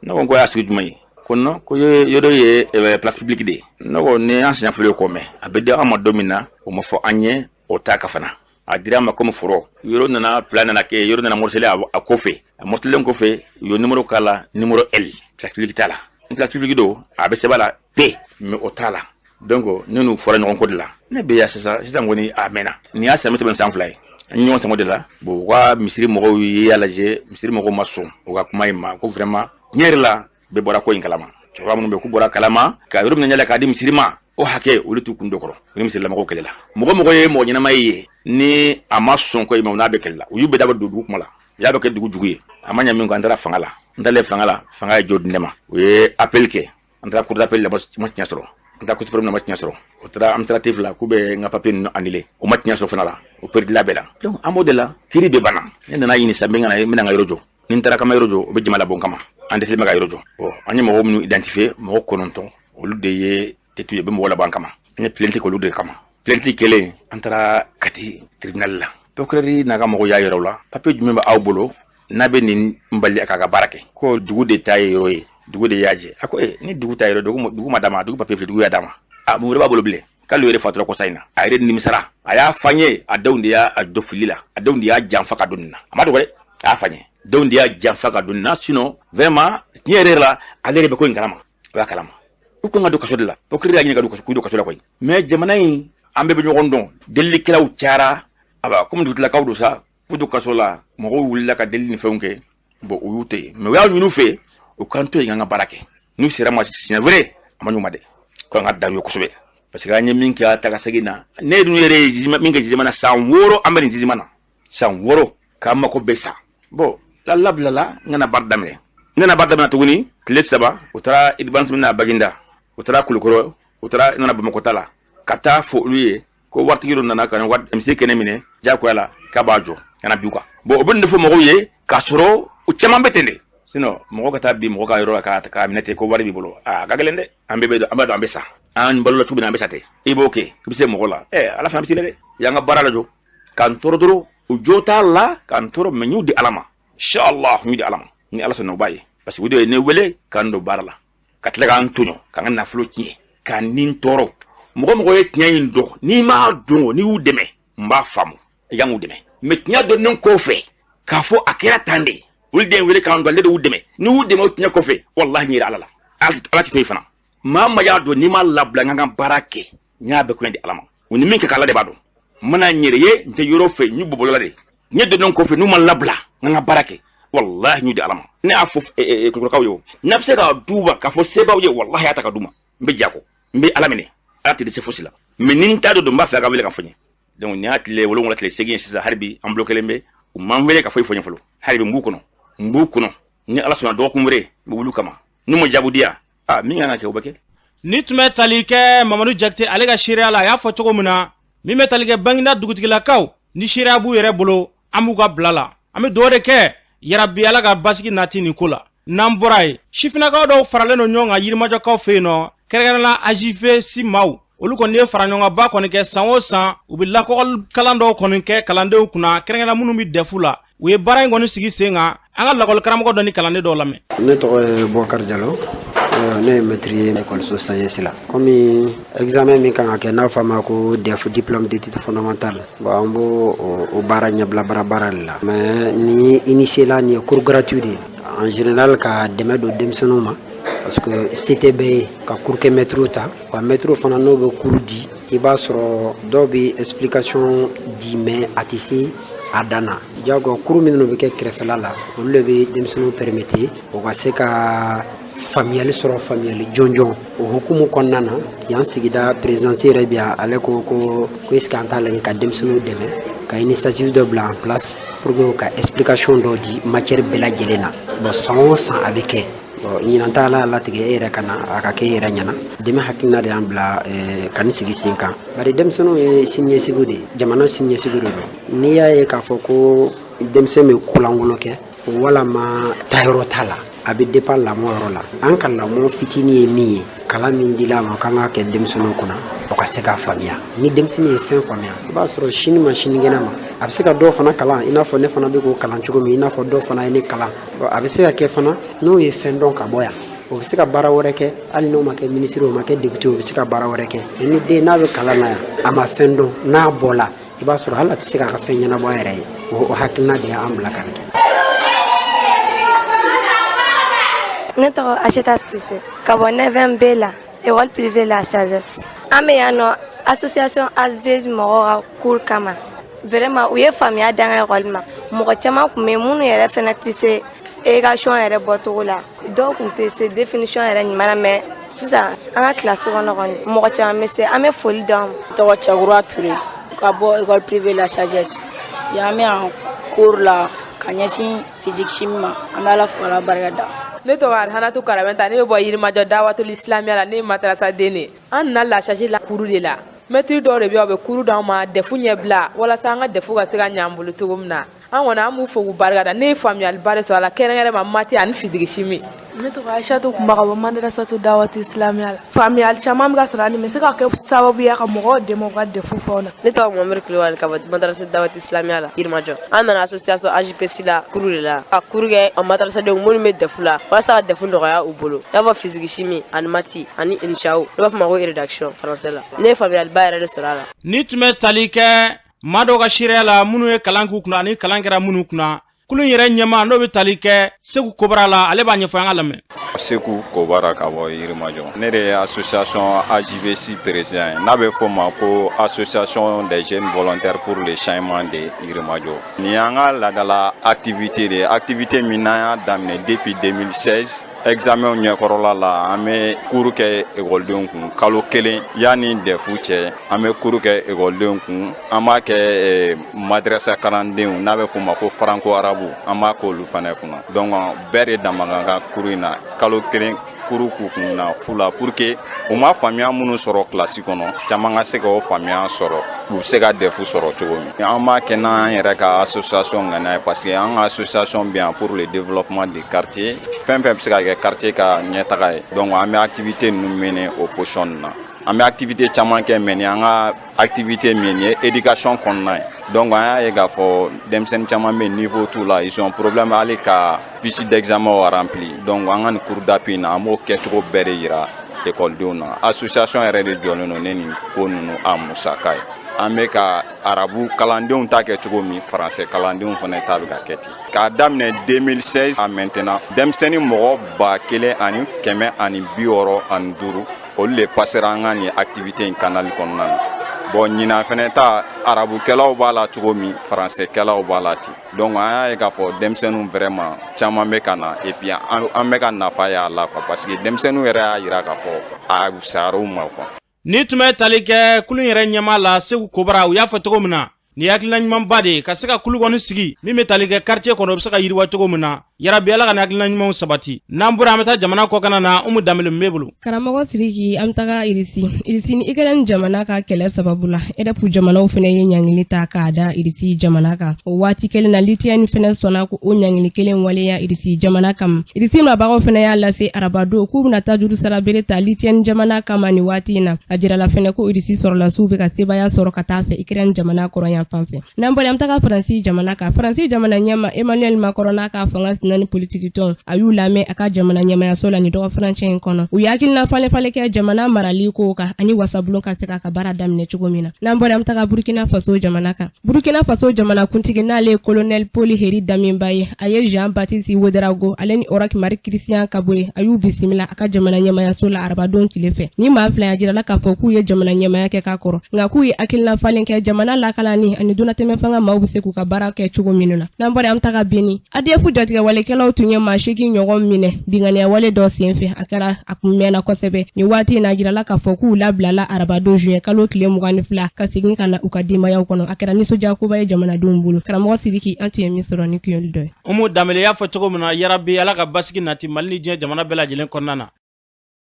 ne ko y'a sigi jumɛn ye ko non ko yɔrɔ ye place publique de ne ko ni an siɲɛ fɔlɔ kɔ mɛn a bɛ di an ma don min na o ma fɔ an ye o t'a ka fana a dira ma comme foro yɔrɔ nana plan nana kɛ yɔrɔ nana morcelé a kɔfɛ a morcelé kɔfɛ u ye numéro k'a la numéro L place publique t'a la place publique do a bɛ sɛbɛn la P mais o t'a la donc ne n'u fɔra ɲɔgɔn kɔ de la ne bɛ yan sisan kɔni a mɛnna nin y'a sɛbɛn san fila ye an ɲɔgɔn sɛŋo de la bon u ka misiri mɔgɔw y'a lajɛ misiri mɔgɔw ma sɔn u ka kuma in ma ko vraiment tiɲɛ yɛrɛ la bɛɛ bɔra ko in kalama cɛkɔrɔba minnu bɛ k'u bɔra kalama ka yɔrɔ minɛ yɛlɛ k'a di misiri ma o hakɛ olu t'u kun dɔ kɔrɔ u ni misirilamɔgɔw kɛlɛ la mɔgɔ ye mɔgɔ ɲɛnama ye ni a ma sɔn ko in ma u n'a bɛ kɛlɛ la u y'u bɛɛ dabɔ dugu kuma la u y'a bɛ kɛ dugu jugu ye a ma ɲɛ min kɔ an taara fanga la n taalen fanga la fanga ye jɔ di ne ma u ye appel kɛ an taara cour d'appel la ma tiɲɛ sɔrɔ an taara cour suprême la ma tiɲɛ sɔrɔ o taara administratif la k'u bɛ n ka papier ninnu annulé o ma tiɲɛ sɔrɔ fana la o perdila bɛɛ la donc an b'o de la kiiri bɛ banna ne nana ɲini sisan n bɛna n ka yɔrɔ jɔ ni n taara kama yɔrɔ jɔ o bɛ jama labɔ n kama an dɛsɛlen bɛ ka yɔrɔ jɔ bon an ye mɔgɔw minnu identifié mɔgɔ 9 olu de ye tɛtu ye bɛ mɔgɔ labɔ an kama an ye plainte k'olu de kama plainte kɛlen an taara Kati tribunal la procureur n'a ka mɔgɔw y'a yɛrɛ o la papier jumɛn bɛ aw bolo n'a bɛ nin bali a k'a ka baara kɛ ko dugu de ta ye yɔrɔ ye dugu de y'a jɛ a ko ni dugu ta yɔrɔ dugu ma d'a ma dugu papier filɛ dugu y'a d'a ma mun wɛrɛ b'a bolo bilen k'ale yɛrɛ fatura kɔsa in na a yɛrɛ nimisara a y'a fɔ an ye a denw de y'a jɔ fili la a denw de y'a janfa ka don nin na a ma dɔgɔ dɛ a y'a fɔ an ye denw de y'a janfa ka don nin na sinon vraiment tiɲɛ yɛrɛ la ale yɛrɛ bɛ ko in kalama o y'a kalama u kan ka don kaso de la procureur y'a ɲini ka don kaso la koyi mais jamana in an bɛɛ bɛ ɲɔgɔn dɔn delilikɛlaw cayara comme dugutilakaw don sa k'u don kaso la mɔgɔw wulila ka deli ni fɛnw kɛ bon u y'u to yen mais u y'a ɲini u fɛ u k'an to yen an ka baara kɛ n'u sera ma siɲɛ wɛrɛ a ma ɲu ma dɛ ko an ka dan u ye kosɛbɛ parce que an ye min kɛ a taga segin na ne dun yɛrɛ ye min kɛ jijima na san 6 an bɛ nin jijima na san 6 k'an mako bɛɛ sa bon la labilala n kana baara daminɛ n nana baara daminɛ tuguni tile 3 u taara urbanisme na Baginda u taara Kulukɔrɔ u taara nana Bamakɔ ta la ka taa fɔ olu ye ko waritigi dɔ nana ka misiri kɛnɛ minɛ diyagoya la k'a b'a jɔ kana bi quoi bon o bɛ nin de fɔ mɔgɔw ye k'a sɔrɔ u caman bɛ ten de sinon mɔgɔ ka taa bi mɔgɔ ka yɔrɔ la k'a minɛ ten ko wari b'i bolo a ka gɛlɛn dɛ an bɛɛ b'a dɔn an bɛ sa an balola cogo min na an bɛ sa ten i b'o kɛ i bɛ se mɔgɔ la ala fana bɛ se dɛ y'an ka baara la jɔ k'an tɔɔrɔ dɔrɔn u jo t'a la k'an tɔɔrɔ mais n y'u di ala ma inshallah n y'u di ala ma ni ala sɔnna o b'a ye parce que o de ye ne wele k'an don baara la ka tila k'an toɲɔ k'an ka nafolo tiɲɛ k'an ni tɔɔrɔ mɔgɔ ye tiɲɛ in dɔn n'i m'a dɔn n'i y'u dɛmɛ n b'a faamu i kan k'u dɛmɛ mais tiɲɛ dɔnnen kɔfɛ k'a fɔ a kɛra tan de olu de ye wele k'an dɔn ale de y'u dɛmɛ ni y'u dɛmɛ o tiɲɛ kɔfɛ wallahi n yɛrɛ ala la ala tɛ to yen fana maa ma y'a dɔn n'i m'a labila n ka baara kɛ n y'a bɛɛ kɔɲɔ di ala ma o ni min kɛ k'ala de b'a dɔn n mana n yɛrɛ ye n tɛ yɔrɔ fɛ n y'u bɔbɔla de tiɲɛ dɔnnen kɔfɛ n'u ma labila n ka baara kɛ wallahi n y'u di ala ma ne y'a fɔ kulukɔrɔkaw ye o n'a bɛ se k'a d'u ma k'a fɔ sebaw ye wallahi y'a ta ka d'u ma n bɛ jako n bɛ ala minɛ ala tɛ dɛsɛ fosi la mais ni n t'a dɔn n b'a fɛ a ka wele ka fɔ n ye donc nin y'a tile 7 tile 8 sisan hali bi an bolo kelen bɛ u m'an wele ka foyi fɔ n ye fɔlɔ hali bi n b'u kɔnɔ ni ala sɔnna dɔgɔkun wɛrɛ n bɛ wuli kama n'u ma jaabi di yan min kan ka kɛ o bɛ kɛ ni tun bɛ tali kɛ Mamadu Jakite ale ka seereya la a y'a fɔ cogo min na min bɛ tali kɛ Baginda dugutigilakaw ni seereya b'u yɛrɛ bolo an b'u ka bila la an bɛ dugawu de kɛ yarabi ala ka basigi nati nin ko la n'an bɔra ye sifinnakaw dɔw faralen don ɲɔgɔn kan yirimajɔkaw fɛ yen nɔ kɛrɛnkɛrɛnna AJV simaw olu kɔni ye fara ɲɔgɔn ba kɔni kɛ san o san u bɛ lakɔli kalan dɔw kɔni kɛ kalandenw kunna kɛrɛnkɛrɛnna minnu bɛ dɛfu la u ye baara in kɔni sigi sen kan an ka lakɔli karamɔgɔ dɔ ni kalanden dɔw lamɛn. ne tɔgɔ ye Bokar Jalo ne ye maître ye école SAES la comme examen min kan ka kɛ n'a fɔ a ma ko DEF diplôme d'études fondamentales bon an b'o o baara ɲɛbila baara de la mais ni initié la nin ye cours gratuit de en général ka dɛmɛ don denmisɛnninw ma parce que CTB ka cours kɛ maître ta wa maître fana n'o bɛ cours di i b'a sɔrɔ dɔw bɛ explication di mais a tɛ se a dan na jago cours minnu bɛ kɛ kɛrɛfɛla la olu de bɛ denmisɛnninw permettre o ka se ka faamuyali sɔrɔ faamuyali jɔnjɔn o hukumu kɔnɔna na yan sigida présidence yɛrɛ bi yan ale ko est ce que an t'a lajɛ ka denmisɛnninw dɛmɛ ka initiative dɔ bila en place pour que ka explication dɔ di matière bɛɛ lajɛlen na bon san o san a bɛ kɛ bon ɲinan t'a la latigɛ e yɛrɛ ka na a ka kɛ e yɛrɛ ɲɛna dɛmɛ hakilina de y'an bila ka nin sigi sen kan bari denmisɛnninw ye siniɲɛsigiw de ye jamana siniɲɛsigiw de don n'i y'a ye k'a fɔ ko denmisɛn bɛ kolankolon kɛ walama taayɔrɔ t'a la a bɛ dépend lamɔ yɔrɔ la an ka lamɔ fitinin ye min ye kalan min dila ma kan ka kɛ denmisɛnninw kunna o ka se k'a faamuya ni denmisɛnnin ye fɛn faamuya i b'a sɔrɔ sini ma sinikɛnɛ ma a bɛ se ka dɔw fana kalan i n'a fɔ ne fana bɛ k'o kalan cogo min i n'a fɔ dɔw fana ye ne kalan a bɛ se ka kɛ fana n'o ye fɛn dɔn ka bɔ yan o bɛ se ka baara wɛrɛ kɛ hali n'o ma kɛ ministre o ma kɛ député o bɛ se ka baara wɛrɛ kɛ ni den n'a bɛ kalan na yan a ma fɛn dɔn n'a bɔla i b'a sɔrɔ hali a tɛ se k'a ka fɛn ɲɛnabɔ a yɛrɛ ye o hakilina de y'an bila ka nin kɛ. Ne tɔgɔ Acheta Sise ka bɔ 9 B la école privée la Chazes an bɛ yan nɔ association ASVEJ mɔgɔw ka cours kama vraiment u ye faamuya d'an ka école ma mɔgɔ caman tun bɛ yen minnu yɛrɛ fana tɛ se éducation yɛrɛ bɔcogo la dɔw tun tɛ se définition yɛrɛ ɲuman na mais sisan an ka classe kɔnɔ kɔni mɔgɔ caman bɛ se an bɛ foli d'an ma. Tɔgɔ Cɛkura Ture ka bɔ école privée la Sagesse yan bɛ yan cours la ka ɲɛsin physique chimie ma an bɛ Ala fo k'Ala barika da. Ne tɔgɔ Arhanatu Karamenta ne bɛ bɔ Yirimajɔ Dawatul Islamia la ne ye madrasa den de an nana la charge la cours de la maître dɔw de bɛ yen u bɛ cours d'anw ma defu ɲɛbila walasa an ka defu ka se ka ɲɛ an bolo cogo min na an kɔni an b'u fo k'u barika da ne ye faamuyaliba de sɔrɔ a la kɛrɛnkɛrɛnma mati ani physique chimie. Ne tɔgɔ Aishatu Kunba ka bɔ madrasatu Dawatul Islamia la faamuyali caman bɛ ka sɔrɔ ani bɛ se ka kɛ sababu ye ka mɔgɔw dɛmɛ u ka defu fɛnw na. Ne tɔgɔ Muhamɛdi Kulibali ka bɔ madrasatu Dawatul Islamia la Yirimajɔ an nana association AJPC la cours de la ka cours kɛ an madrasadenw minnu bɛ defu la walasa ka defu nɔgɔya u bolo i n'a fɔ physique chimie ani mati ani INSHAO ne b'a fɔ ma ko rédaction français la ne ye faamuyaliba yɛrɛ de sɔrɔ a la. Ni tun bɛ tali kɛ maa dɔw ka seereya la minnu ye kalan k'u kunna ani kalan kɛra minnu kunna kulun yɛrɛ ɲɛma n'o bɛ tali kɛ Seku Kobara la ale b'a ɲɛfɔ an ka lamɛn. Seku Kobara ka bɔ Yirimajɔ ne de ye association AJVC président ye n'a bɛ fɔ ma ko association des jeunes volontaires pour le changement de Yirimajɔ nin y'an ka laadala activité de ye activité min n'an y'a daminɛ depuis 2016 examen ɲɛkɔrɔla la an bɛ cours kɛ ekɔlidenw kun kalo kelen yanni defu cɛ an bɛ cours kɛ ekɔlidenw kun an b'a kɛ madrasa kalandenw n'a bɛ fɔ ma ko franco arabu an b'a k'olu fana kunna donc bɛɛ de dama ka kan cours in na kalo kelen cours k'u kun na fu la pour que u ma faamuya minnu sɔrɔ kilasi kɔnɔ caman ka se ka o faamuya sɔrɔ u bɛ se ka defu sɔrɔ cogo min an b'a kɛ n'an yɛrɛ ka association ŋaniya ye parce que an ka association bɛ yan pour le développement du quartier fɛn fɛn bɛ se ka kɛ quartier ka ɲɛtaga ye donc an bɛ activité ninnu mener o position na an bɛ activité caman kɛ mais ni an ka activité min ye éducation kɔnɔna ye donc an y'a ye k'a fɔ denmisɛnnin caman bɛ niveau t'u la ils ont problème hali ka fiche d'examen rempli donc an ka nin cours d'appui na an b'o kɛcogo bɛɛ de yira ekɔlidenw na association yɛrɛ de jɔlen don ne nin ko ninnu a musaka ye an bɛ ka arabu kalandenw ta kɛ cogo min français kalandenw fana ta bɛ ka kɛ ten k'a daminɛ 2016 à maintenant denmisɛnnin mɔgɔ 1165 olu de passera an ka nin activité in canal kɔnɔna na bon ɲinan fana ta arabukɛlaw b'a la cogo min françaiskɛlaw b'a la ten donc an y'a ye k'a fɔ denmisɛnninw vraiment caman bɛ ka na et puis an bɛ ka nafa y'a la quoi parce que denmisɛnninw yɛrɛ y'a jira k'a fɔ a fisayara u ma quoi. Ni tun bɛ tali kɛ kulun yɛrɛ ɲɛma la Seku Kobara u y'a fɔ cogo min na ni hakilina ɲumanba de ka se ka kulu kɔni sigi min bɛ tali kɛ quartier kɔnɔ o bɛ se ka yiriwa cogo min na yarabi Ala ka ni hakilina ɲumanw sabati n'an bɔra an bɛ taa jamana kɔkan na Umu Danbele min b'e bolo. Karamɔgɔ Sidiki an bɛ taga Irisi ni Ukraine jamana ka kɛlɛ sababu la EDF jamanaw fana ye ɲangili ta k'a da Irisi jamana kan o waati kelen na Litiyani fana sɔnna ko o ɲangili kelen waleya Irisi jamana kama Irisi mabagaw fana y'a lase arabado k'u bɛna taa juru sara bere ta Litiyani jamana kama ni waati in na a jirala fana ko Irisi sɔrɔlasiw bɛ ka sebaya sɔrɔ ka taa fɛ Ukraine jamana kɔrɔ yan fan fɛ n'an bɔra an bɛ taga Faransi jamana kan Faransi jamana ɲɛma Emmanuel Macron n'a ka fanga nani politiki tɔn a y'u lamɛn a ka jamana ɲɛmayaso la ni dɔgɔ furancɛ in kɔnɔ u y'akilina falen kɛ jamana marali ko kan ani wasabulon ka se ka baara daminɛ cogo min na n'an bɔra an bɛ taga Burkina Faso jamana kan Burkina Faso jamana kuntigi n'ale ye colonel Paul Heri Daminba ye a ye Jean Baptiste Ouedraogo ale ni Orak Marie Christian Kabore a y'u bisimila a ka jamana ɲɛmayaso la arabadon tile fɛ ni maa fila ya jirala k'a fɔ k'u ye jamana ɲɛmaya kɛ k'a kɔrɔ nka k'u ye akilina falen kɛ jamana lakalani ani donatɛmɛ fanga maaw bɛ se k'u ka baara kɛ cogo min na n'an bɔra an bɛ taga Beni ADF jatigɛ walekɛlaw tun ye maa 8 ɲɔgɔn minɛ dinganiya wale dɔ senfɛ a kɛra a kun mɛnna kosɛbɛ ni waati in a jirala k'a fɔ k'u labilala arabadon juin kalo tile 22 ka segin ka na u ka denbayaw kɔnɔ a kɛra nisɔndiyakoba ye jamanadenw bolo karamɔgɔ Sidiki an tun ye min sɔrɔ ni kiyoli dɔ ye. Umu Danbele y'a fɔ cogo min na yarabi Ala ka basigi nati Mali ni diɲɛ jamana bɛɛ lajɛlen kɔnɔna na